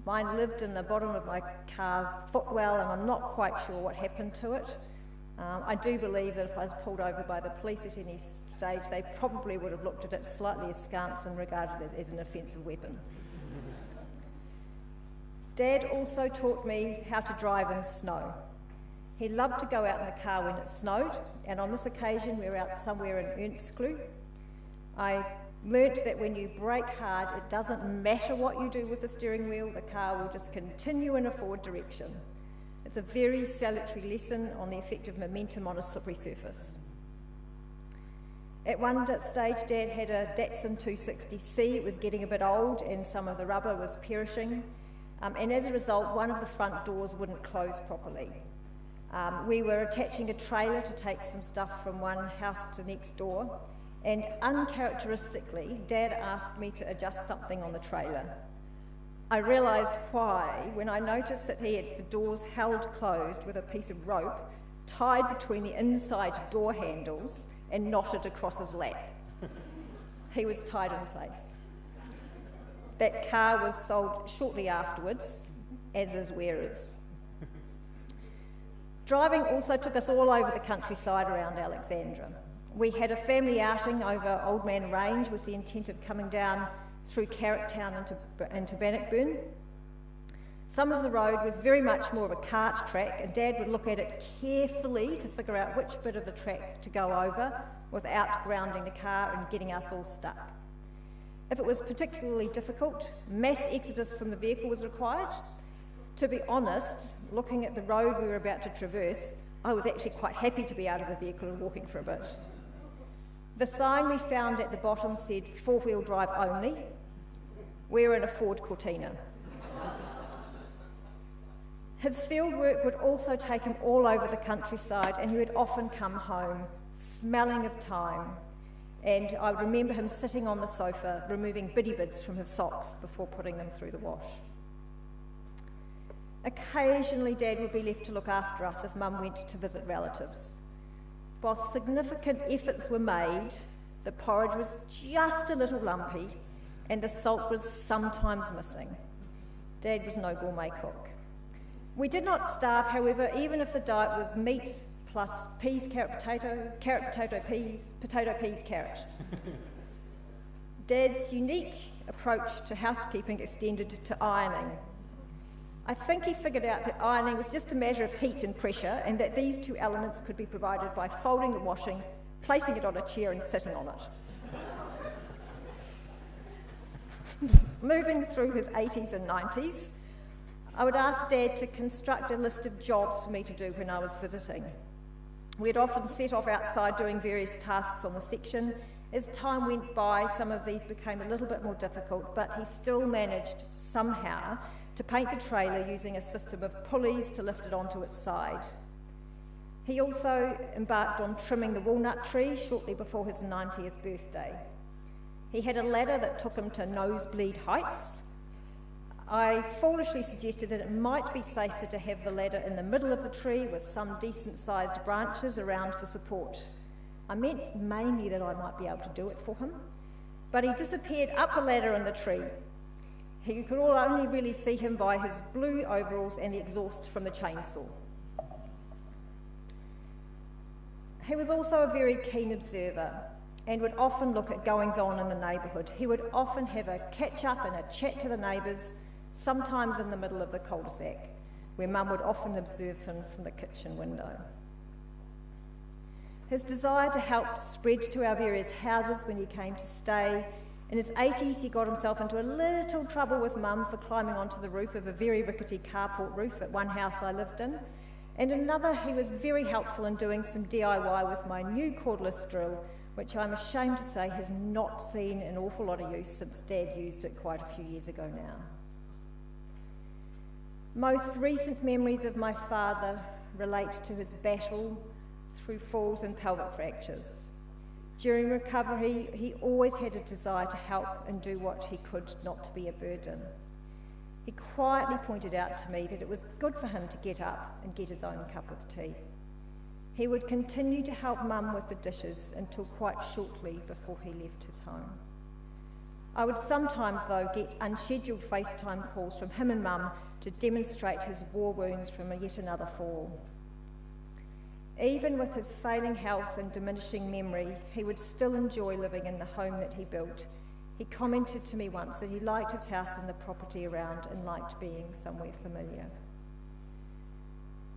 Mine lived in the bottom of my car footwell, and I'm not quite sure what happened to it. I do believe that if I was pulled over by the police at any stage, they probably would have looked at it slightly askance and regarded it as an offensive weapon. Dad also taught me how to drive in snow. He loved to go out in the car when it snowed, and on this occasion we were out somewhere in Ernstklou. I learnt that when you brake hard, it doesn't matter what you do with the steering wheel, the car will just continue in a forward direction. It's a very salutary lesson on the effect of momentum on a slippery surface. At one stage, Dad had a Datsun 260C. It was getting a bit old and some of the rubber was perishing, and as a result, one of the front doors wouldn't close properly. We were attaching a trailer to take some stuff from one house to next door, and uncharacteristically, Dad asked me to adjust something on the trailer. I realised why when I noticed that he had the doors held closed with a piece of rope tied between the inside door handles and knotted across his lap. He was tied in place. That car was sold shortly afterwards, as is Wearers. Driving also took us all over the countryside around Alexandra. We had a family outing over Old Man Range with the intent of coming down through Carrot Town into Bannockburn. Some of the road was very much more of a cart track, and Dad would look at it carefully to figure out which bit of the track to go over without grounding the car and getting us all stuck. If it was particularly difficult, mass exodus from the vehicle was required. To be honest, looking at the road we were about to traverse, I was actually quite happy to be out of the vehicle and walking for a bit. The sign we found at the bottom said 4-wheel drive only. We're in a Ford Cortina. His field work would also take him all over the countryside, and he would often come home smelling of thyme. And I remember him sitting on the sofa, removing biddy bits from his socks before putting them through the wash. Occasionally, Dad would be left to look after us if Mum went to visit relatives. While significant efforts were made, the porridge was just a little lumpy, and the salt was sometimes missing. Dad was no gourmet cook. We did not starve, however, even if the diet was meat plus peas, carrot, potato, peas, potato, peas, carrot. Dad's unique approach to housekeeping extended to ironing. I think he figured out that ironing was just a matter of heat and pressure, and that these two elements could be provided by folding the washing, placing it on a chair and sitting on it. Moving through his 80s and 90s, I would ask Dad to construct a list of jobs for me to do when I was visiting. We'd often set off outside doing various tasks on the section. As time went by, some of these became a little bit more difficult, but he still managed somehow to paint the trailer using a system of pulleys to lift it onto its side. He also embarked on trimming the walnut tree shortly before his 90th birthday. He had a ladder that took him to nosebleed heights. I foolishly suggested that it might be safer to have the ladder in the middle of the tree with some decent-sized branches around for support. I meant mainly that I might be able to do it for him, but he disappeared up the ladder in the tree. You could all only really see him by his blue overalls and the exhaust from the chainsaw. He was also a very keen observer and would often look at goings-on in the neighbourhood. He would often have a catch-up and a chat to the neighbours, sometimes in the middle of the cul-de-sac, where Mum would often observe him from the kitchen window. His desire to help spread to our various houses when he came to stay. In his 80s, he got himself into a little trouble with Mum for climbing onto the roof of a very rickety carport roof at one house I lived in. And another, he was very helpful in doing some DIY with my new cordless drill, which I'm ashamed to say has not seen an awful lot of use since Dad used it quite a few years ago now. Most recent memories of my father relate to his battle through falls and pelvic fractures. During recovery, he always had a desire to help and do what he could not to be a burden. He quietly pointed out to me that it was good for him to get up and get his own cup of tea. He would continue to help Mum with the dishes until quite shortly before he left his home. I would sometimes, though, get unscheduled FaceTime calls from him and Mum to demonstrate his war wounds from yet another fall. Even with his failing health and diminishing memory, he would still enjoy living in the home that he built. He commented to me once that he liked his house and the property around and liked being somewhere familiar.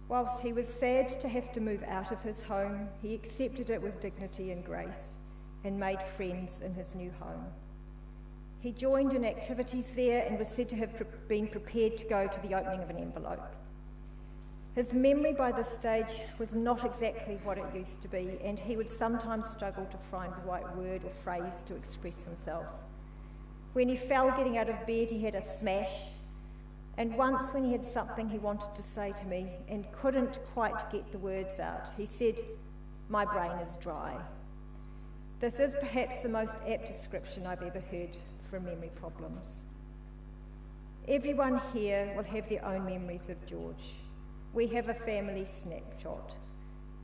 Whilst he was sad to have to move out of his home, he accepted it with dignity and grace and made friends in his new home. He joined in activities there and was said to have been prepared to go to the opening of an envelope. His memory by this stage was not exactly what it used to be, and he would sometimes struggle to find the right word or phrase to express himself. When he fell getting out of bed, he had a smash, and once when he had something he wanted to say to me and couldn't quite get the words out, he said, "My brain is dry." This is perhaps the most apt description I've ever heard for memory problems. Everyone here will have their own memories of George. We have a family snapshot.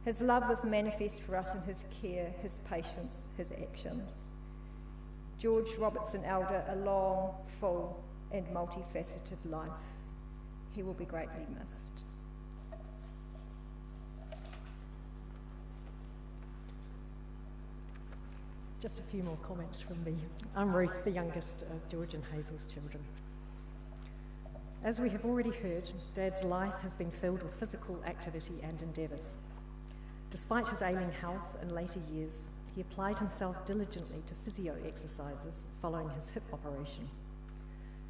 His love was manifest for us in his care, his patience, his actions. George Robertson Elder a long, full and multifaceted life. He will be greatly missed. Just a few more comments from me. I'm Ruth, the youngest of George and Hazel's children. As we have already heard, Dad's life has been filled with physical activity and endeavours. Despite his ailing health in later years, he applied himself diligently to physio exercises following his hip operation.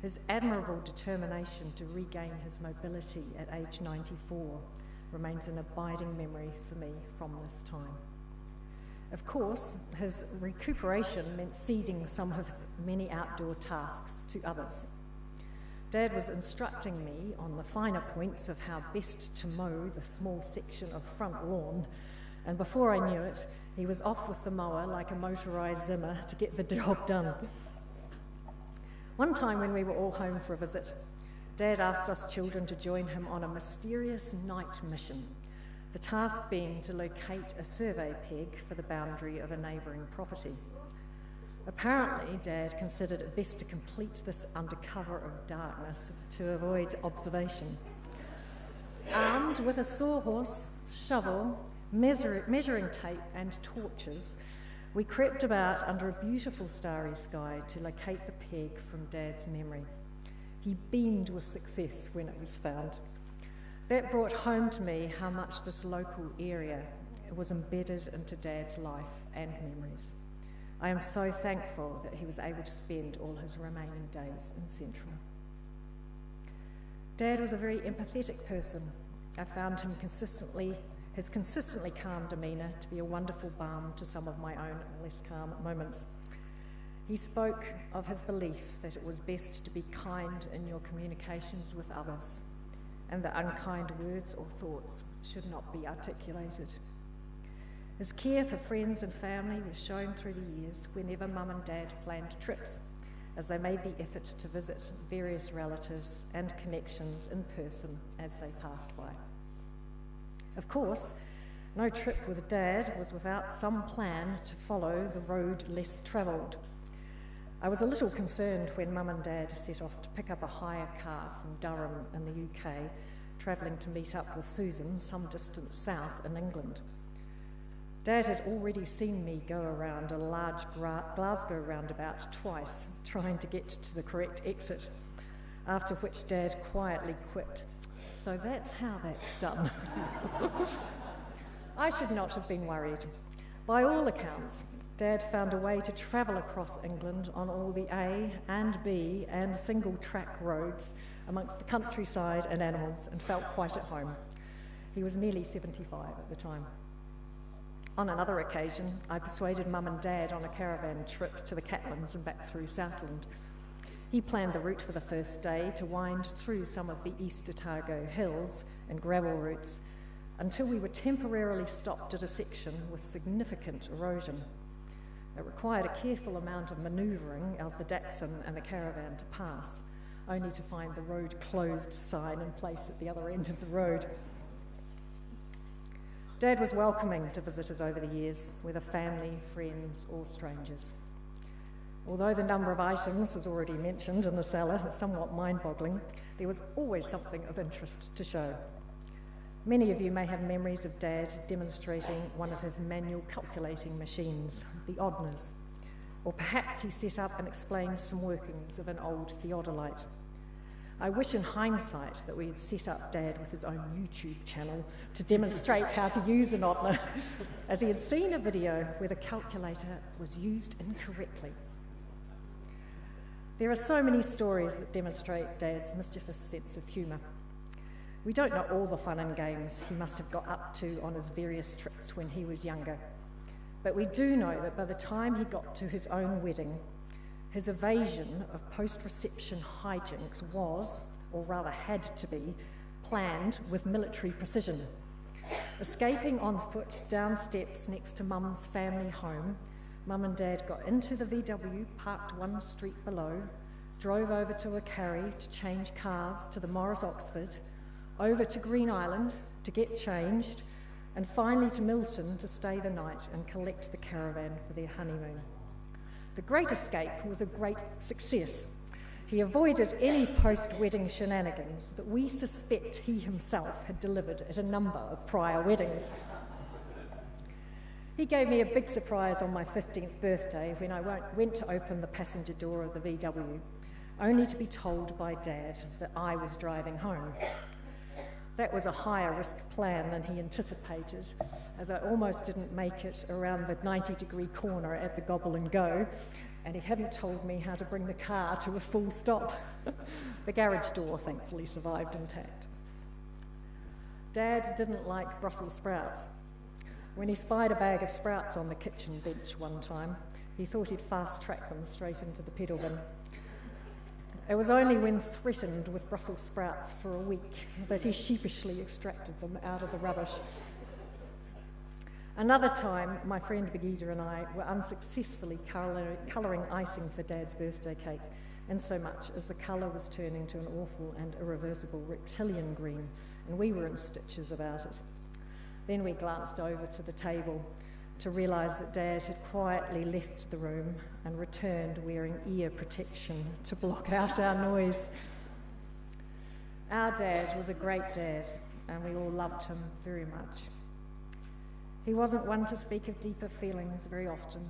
His admirable determination to regain his mobility at age 94 remains an abiding memory for me from this time. Of course, his recuperation meant ceding some of his many outdoor tasks to others. Dad was instructing me on the finer points of how best to mow the small section of front lawn, and before I knew it, he was off with the mower like a motorised Zimmer to get the job done. One time when we were all home for a visit, Dad asked us children to join him on a mysterious night mission, the task being to locate a survey peg for the boundary of a neighbouring property. Apparently, Dad considered it best to complete this under cover of darkness to avoid observation. Armed with a sawhorse, shovel, measuring tape and torches, we crept about under a beautiful starry sky to locate the peg from Dad's memory. He beamed with success when it was found. That brought home to me how much this local area was embedded into Dad's life and memories. I am so thankful that he was able to spend all his remaining days in Central. Dad was a very empathetic person. I found his consistently calm demeanour to be a wonderful balm to some of my own less calm moments. He spoke of his belief that it was best to be kind in your communications with others, and that unkind words or thoughts should not be articulated. His care for friends and family was shown through the years whenever Mum and Dad planned trips, as they made the effort to visit various relatives and connections in person as they passed by. Of course, no trip with Dad was without some plan to follow the road less travelled. I was a little concerned when Mum and Dad set off to pick up a hire car from Durham in the UK, travelling to meet up with Susan some distance south in England. Dad had already seen me go around a large Glasgow roundabout twice, trying to get to the correct exit, after which Dad quietly quit. So that's how that's done. I should not have been worried. By all accounts, Dad found a way to travel across England on all the A and B and single track roads amongst the countryside and animals and felt quite at home. He was nearly 75 at the time. On another occasion, I persuaded Mum and Dad on a caravan trip to the Catlins and back through Southland. He planned the route for the first day to wind through some of the East Otago hills and gravel routes until we were temporarily stopped at a section with significant erosion. It required a careful amount of manoeuvring of the Datsun and the caravan to pass, only to find the road closed sign in place at the other end of the road. Dad was welcoming to visitors over the years, whether family, friends or strangers. Although the number of items, as already mentioned, in the cellar is somewhat mind-boggling, there was always something of interest to show. Many of you may have memories of Dad demonstrating one of his manual calculating machines, the Oddners, or perhaps he set up and explained some workings of an old theodolite. I wish in hindsight that we had set up Dad with his own YouTube channel to demonstrate how to use an Oddner, as he had seen a video where the calculator was used incorrectly. There are so many stories that demonstrate Dad's mischievous sense of humour. We don't know all the fun and games he must have got up to on his various trips when he was younger, but we do know that by the time he got to his own wedding, his evasion of post-reception hijinks was, or rather had to be, planned with military precision. Escaping on foot down steps next to Mum's family home, Mum and Dad got into the VW parked one street below, drove over to a carry to change cars to the Morris Oxford, over to Green Island to get changed, and finally to Milton to stay the night and collect the caravan for their honeymoon. The Great Escape was a great success. He avoided any post-wedding shenanigans that we suspect he himself had delivered at a number of prior weddings. He gave me a big surprise on my 15th birthday when I went to open the passenger door of the VW, only to be told by Dad that I was driving home. That was a higher risk plan than he anticipated, as I almost didn't make it around the 90-degree corner at the Gobble and Go, and he hadn't told me how to bring the car to a full stop. The garage door thankfully survived intact. Dad didn't like Brussels sprouts. When he spied a bag of sprouts on the kitchen bench one time, he thought he'd fast-track them straight into the pedal bin. It was only when threatened with Brussels sprouts for a week that he sheepishly extracted them out of the rubbish. Another time, my friend Begida and I were unsuccessfully colouring icing for Dad's birthday cake, insomuch as the colour was turning to an awful and irreversible reptilian green, and we were in stitches about it. Then we glanced over to the table to realise that Dad had quietly left the room and returned wearing ear protection to block out our noise. Our Dad was a great dad, and we all loved him very much. He wasn't one to speak of deeper feelings very often,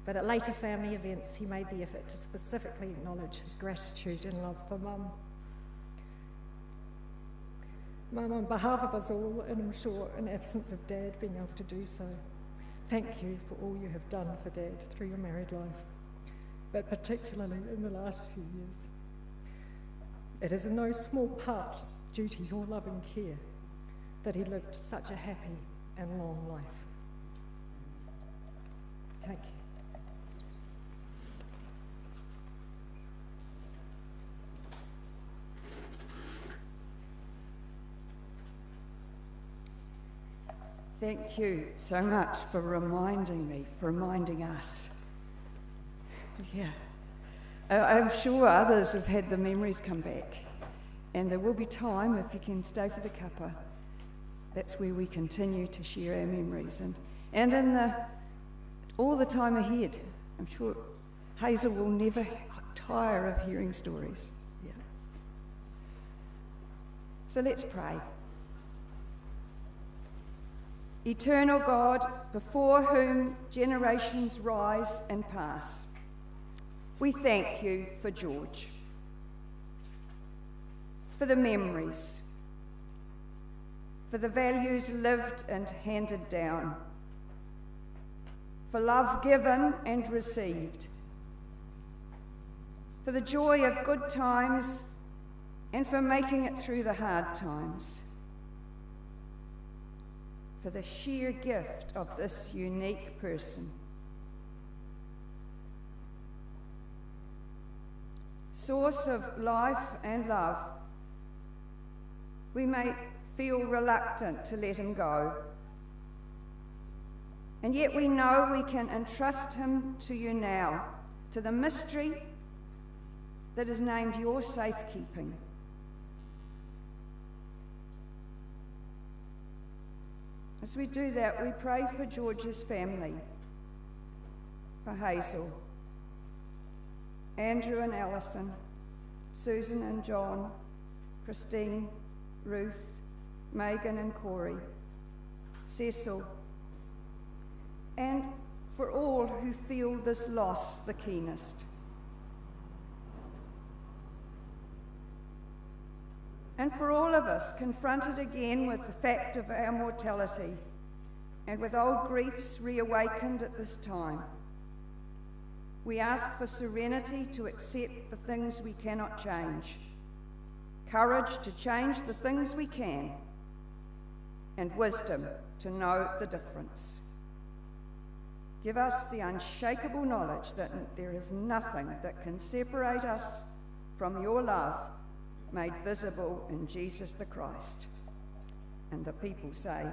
but at later family events he made the effort to specifically acknowledge his gratitude and love for Mum. Mum, on behalf of us all, and I'm sure in absence of Dad being able to do so, thank you for all you have done for Dad through your married life, but particularly in the last few years. It is in no small part due to your loving care that he lived such a happy and long life. Thank you. Thank you so much for reminding me, for reminding us. Yeah. I'm sure others have had the memories come back, and there will be time, if you can stay for the cuppa, that's where we continue to share our memories. And in all the time ahead, I'm sure Hazel will never tire of hearing stories. Yeah. So let's pray. Eternal God, before whom generations rise and pass, we thank you for George, for the memories, for the values lived and handed down, for love given and received, for the joy of good times and for making it through the hard times, for the sheer gift of this unique person. Source of life and love, we may feel reluctant to let him go, and yet we know we can entrust him to you now, to the mystery that is named your safekeeping. As we do that, we pray for George's family, for Hazel, Andrew and Alison, Susan and John, Christine, Ruth, Megan and Corey, Cecil, and for all who feel this loss the keenest. And for all of us confronted again with the fact of our mortality and with old griefs reawakened at this time, we ask for serenity to accept the things we cannot change, courage to change the things we can, and wisdom to know the difference. Give us the unshakable knowledge that there is nothing that can separate us from your love made visible in Jesus the Christ. And the people say,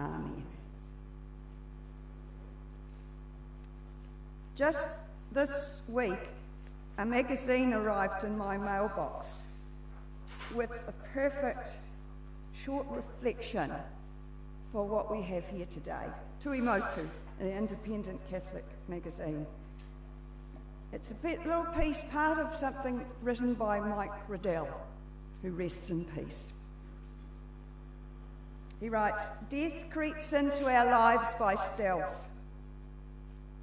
Amen. Just this week, a magazine arrived in my mailbox with a perfect short reflection for what we have here today. Tui Motu, the independent Catholic magazine. It's a little piece, part of something written by Mike Riddell, who rests in peace. He writes, "Death creeps into our lives by stealth.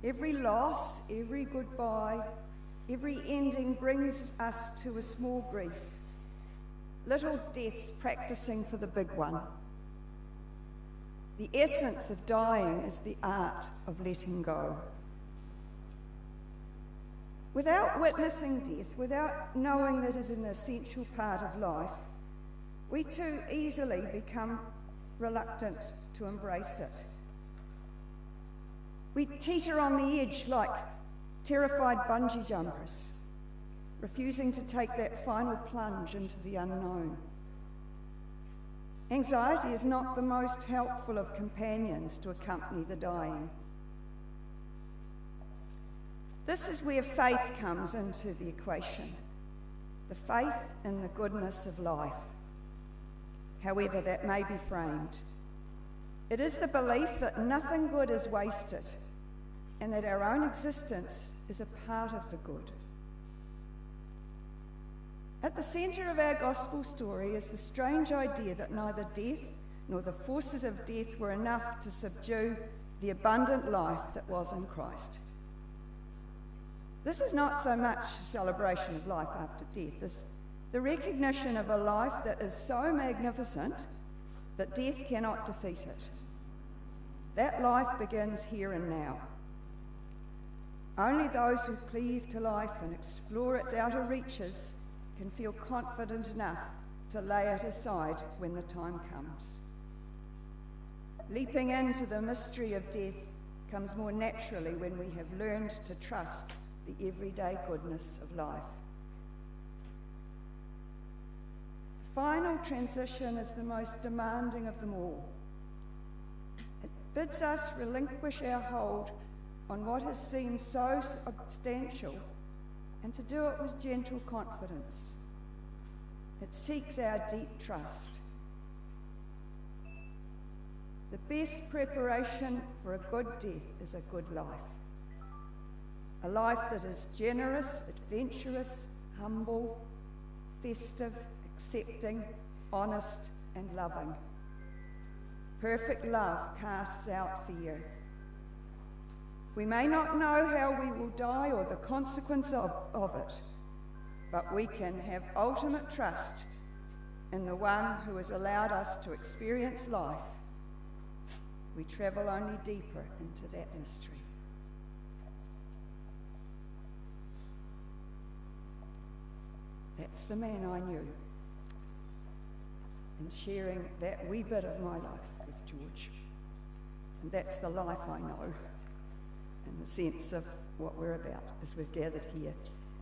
Every loss, every goodbye, every ending brings us to a small grief. Little deaths practicing for the big one. The essence of dying is the art of letting go." Without witnessing death, without knowing that it is an essential part of life, we too easily become reluctant to embrace it. We teeter on the edge like terrified bungee jumpers, refusing to take that final plunge into the unknown. Anxiety is not the most helpful of companions to accompany the dying. This is where faith comes into the equation, the faith in the goodness of life, however that may be framed. It is the belief that nothing good is wasted and that our own existence is a part of the good. At the centre of our gospel story is the strange idea that neither death nor the forces of death were enough to subdue the abundant life that was in Christ. This is not so much a celebration of life after death, as the recognition of a life that is so magnificent that death cannot defeat it. That life begins here and now. Only those who cleave to life and explore its outer reaches can feel confident enough to lay it aside when the time comes. Leaping into the mystery of death comes more naturally when we have learned to trust the everyday goodness of life. The final transition is the most demanding of them all. It bids us relinquish our hold on what has seemed so substantial and to do it with gentle confidence. It seeks our deep trust. The best preparation for a good death is a good life. A life that is generous, adventurous, humble, festive, accepting, honest, and loving. Perfect love casts out fear. We may not know how we will die or the consequence of it, but we can have ultimate trust in the one who has allowed us to experience life. We travel only deeper into that mystery. That's the man I knew, and sharing that wee bit of my life with George. And that's the life I know, and the sense of what we're about as we've gathered here.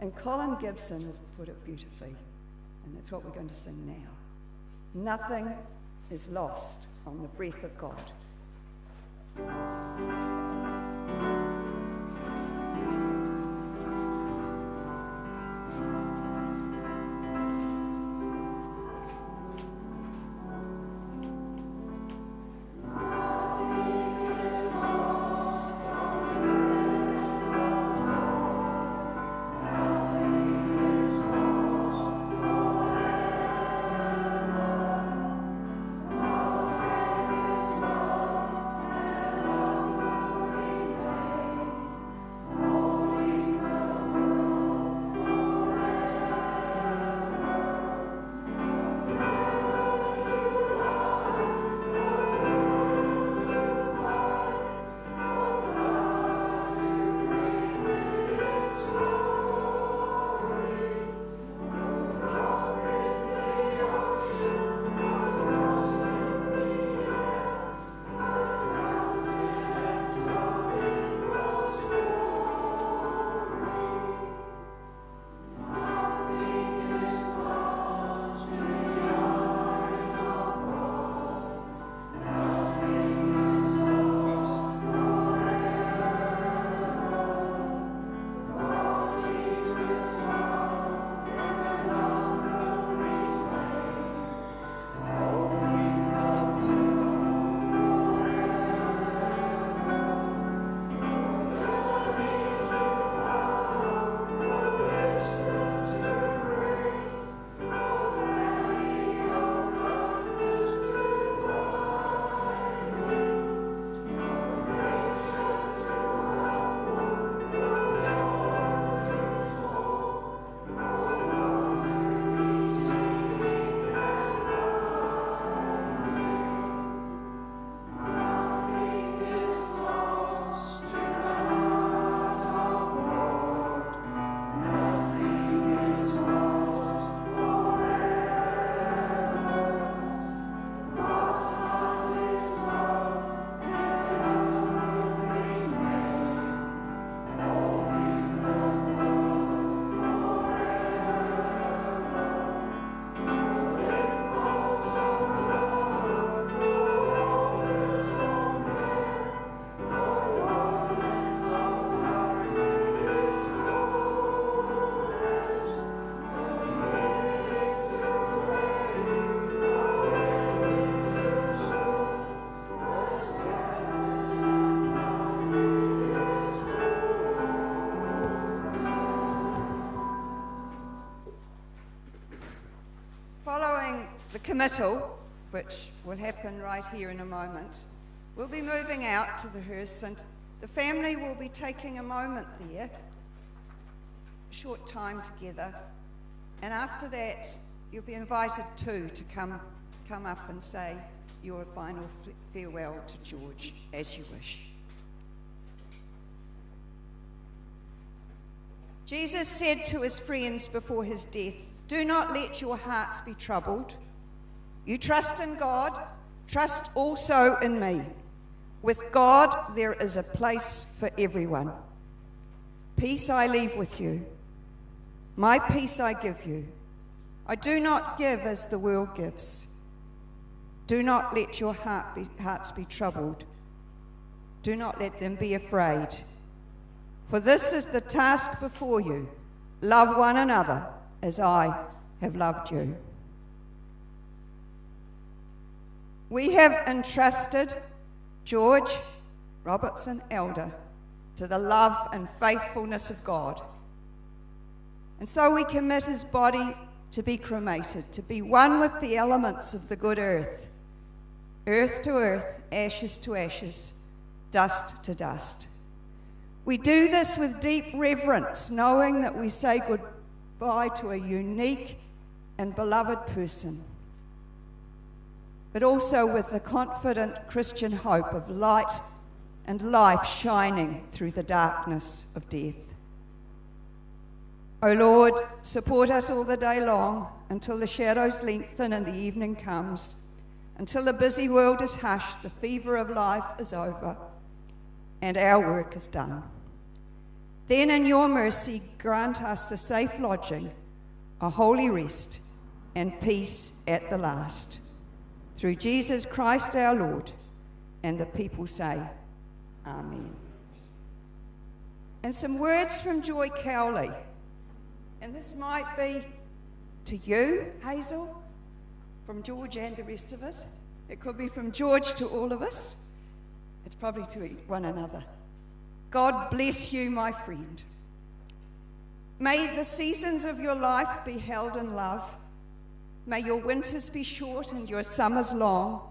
And Colin Gibson has put it beautifully, and that's what we're going to sing now. Nothing is lost on the breath of God. committal, which will happen right here in a moment, we'll be moving out to the hearse, and the family will be taking a moment there, a short time together, and after that you'll be invited too to come up and say your final farewell to George as you wish. Jesus said to his friends before his death, "Do not let your hearts be troubled. You trust in God, trust also in me. With God there is a place for everyone. Peace I leave with you. My peace I give you. I do not give as the world gives. Do not let your hearts be troubled. Do not let them be afraid. For this is the task before you. Love one another as I have loved you." We have entrusted George Robertson, Elder, to the love and faithfulness of God. And so we commit his body to be cremated, to be one with the elements of the good earth, earth to earth, ashes to ashes, dust to dust. We do this with deep reverence, knowing that we say goodbye to a unique and beloved person, but also with the confident Christian hope of light and life shining through the darkness of death. O Lord, support us all the day long until the shadows lengthen and the evening comes, until the busy world is hushed, the fever of life is over, and our work is done. Then in your mercy grant us a safe lodging, a holy rest, and peace at the last. Through Jesus Christ our Lord, and the people say, Amen. And some words from Joy Cowley, and this might be to you, Hazel, from George and the rest of us. It could be from George to all of us. It's probably to one another. God bless you, my friend. May the seasons of your life be held in love. May your winters be short and your summers long.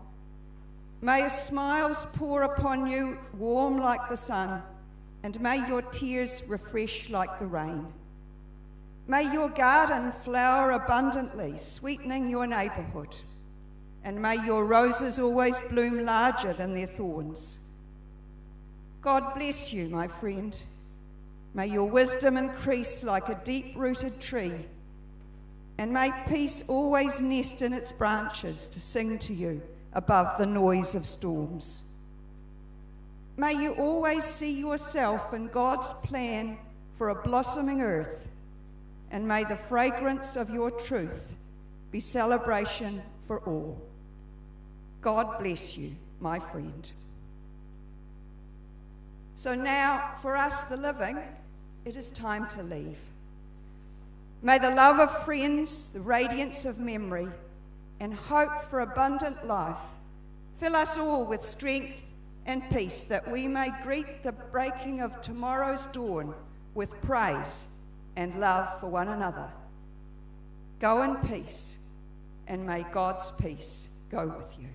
May smiles pour upon you warm like the sun, and may your tears refresh like the rain. May your garden flower abundantly, sweetening your neighbourhood, and may your roses always bloom larger than their thorns. God bless you, my friend. May your wisdom increase like a deep-rooted tree, and may peace always nest in its branches to sing to you above the noise of storms. May you always see yourself in God's plan for a blossoming earth, and may the fragrance of your truth be celebration for all. God bless you, my friend. So now, for us the living, it is time to leave. May the love of friends, the radiance of memory, and hope for abundant life fill us all with strength and peace, that we may greet the breaking of tomorrow's dawn with praise and love for one another. Go in peace, and may God's peace go with you.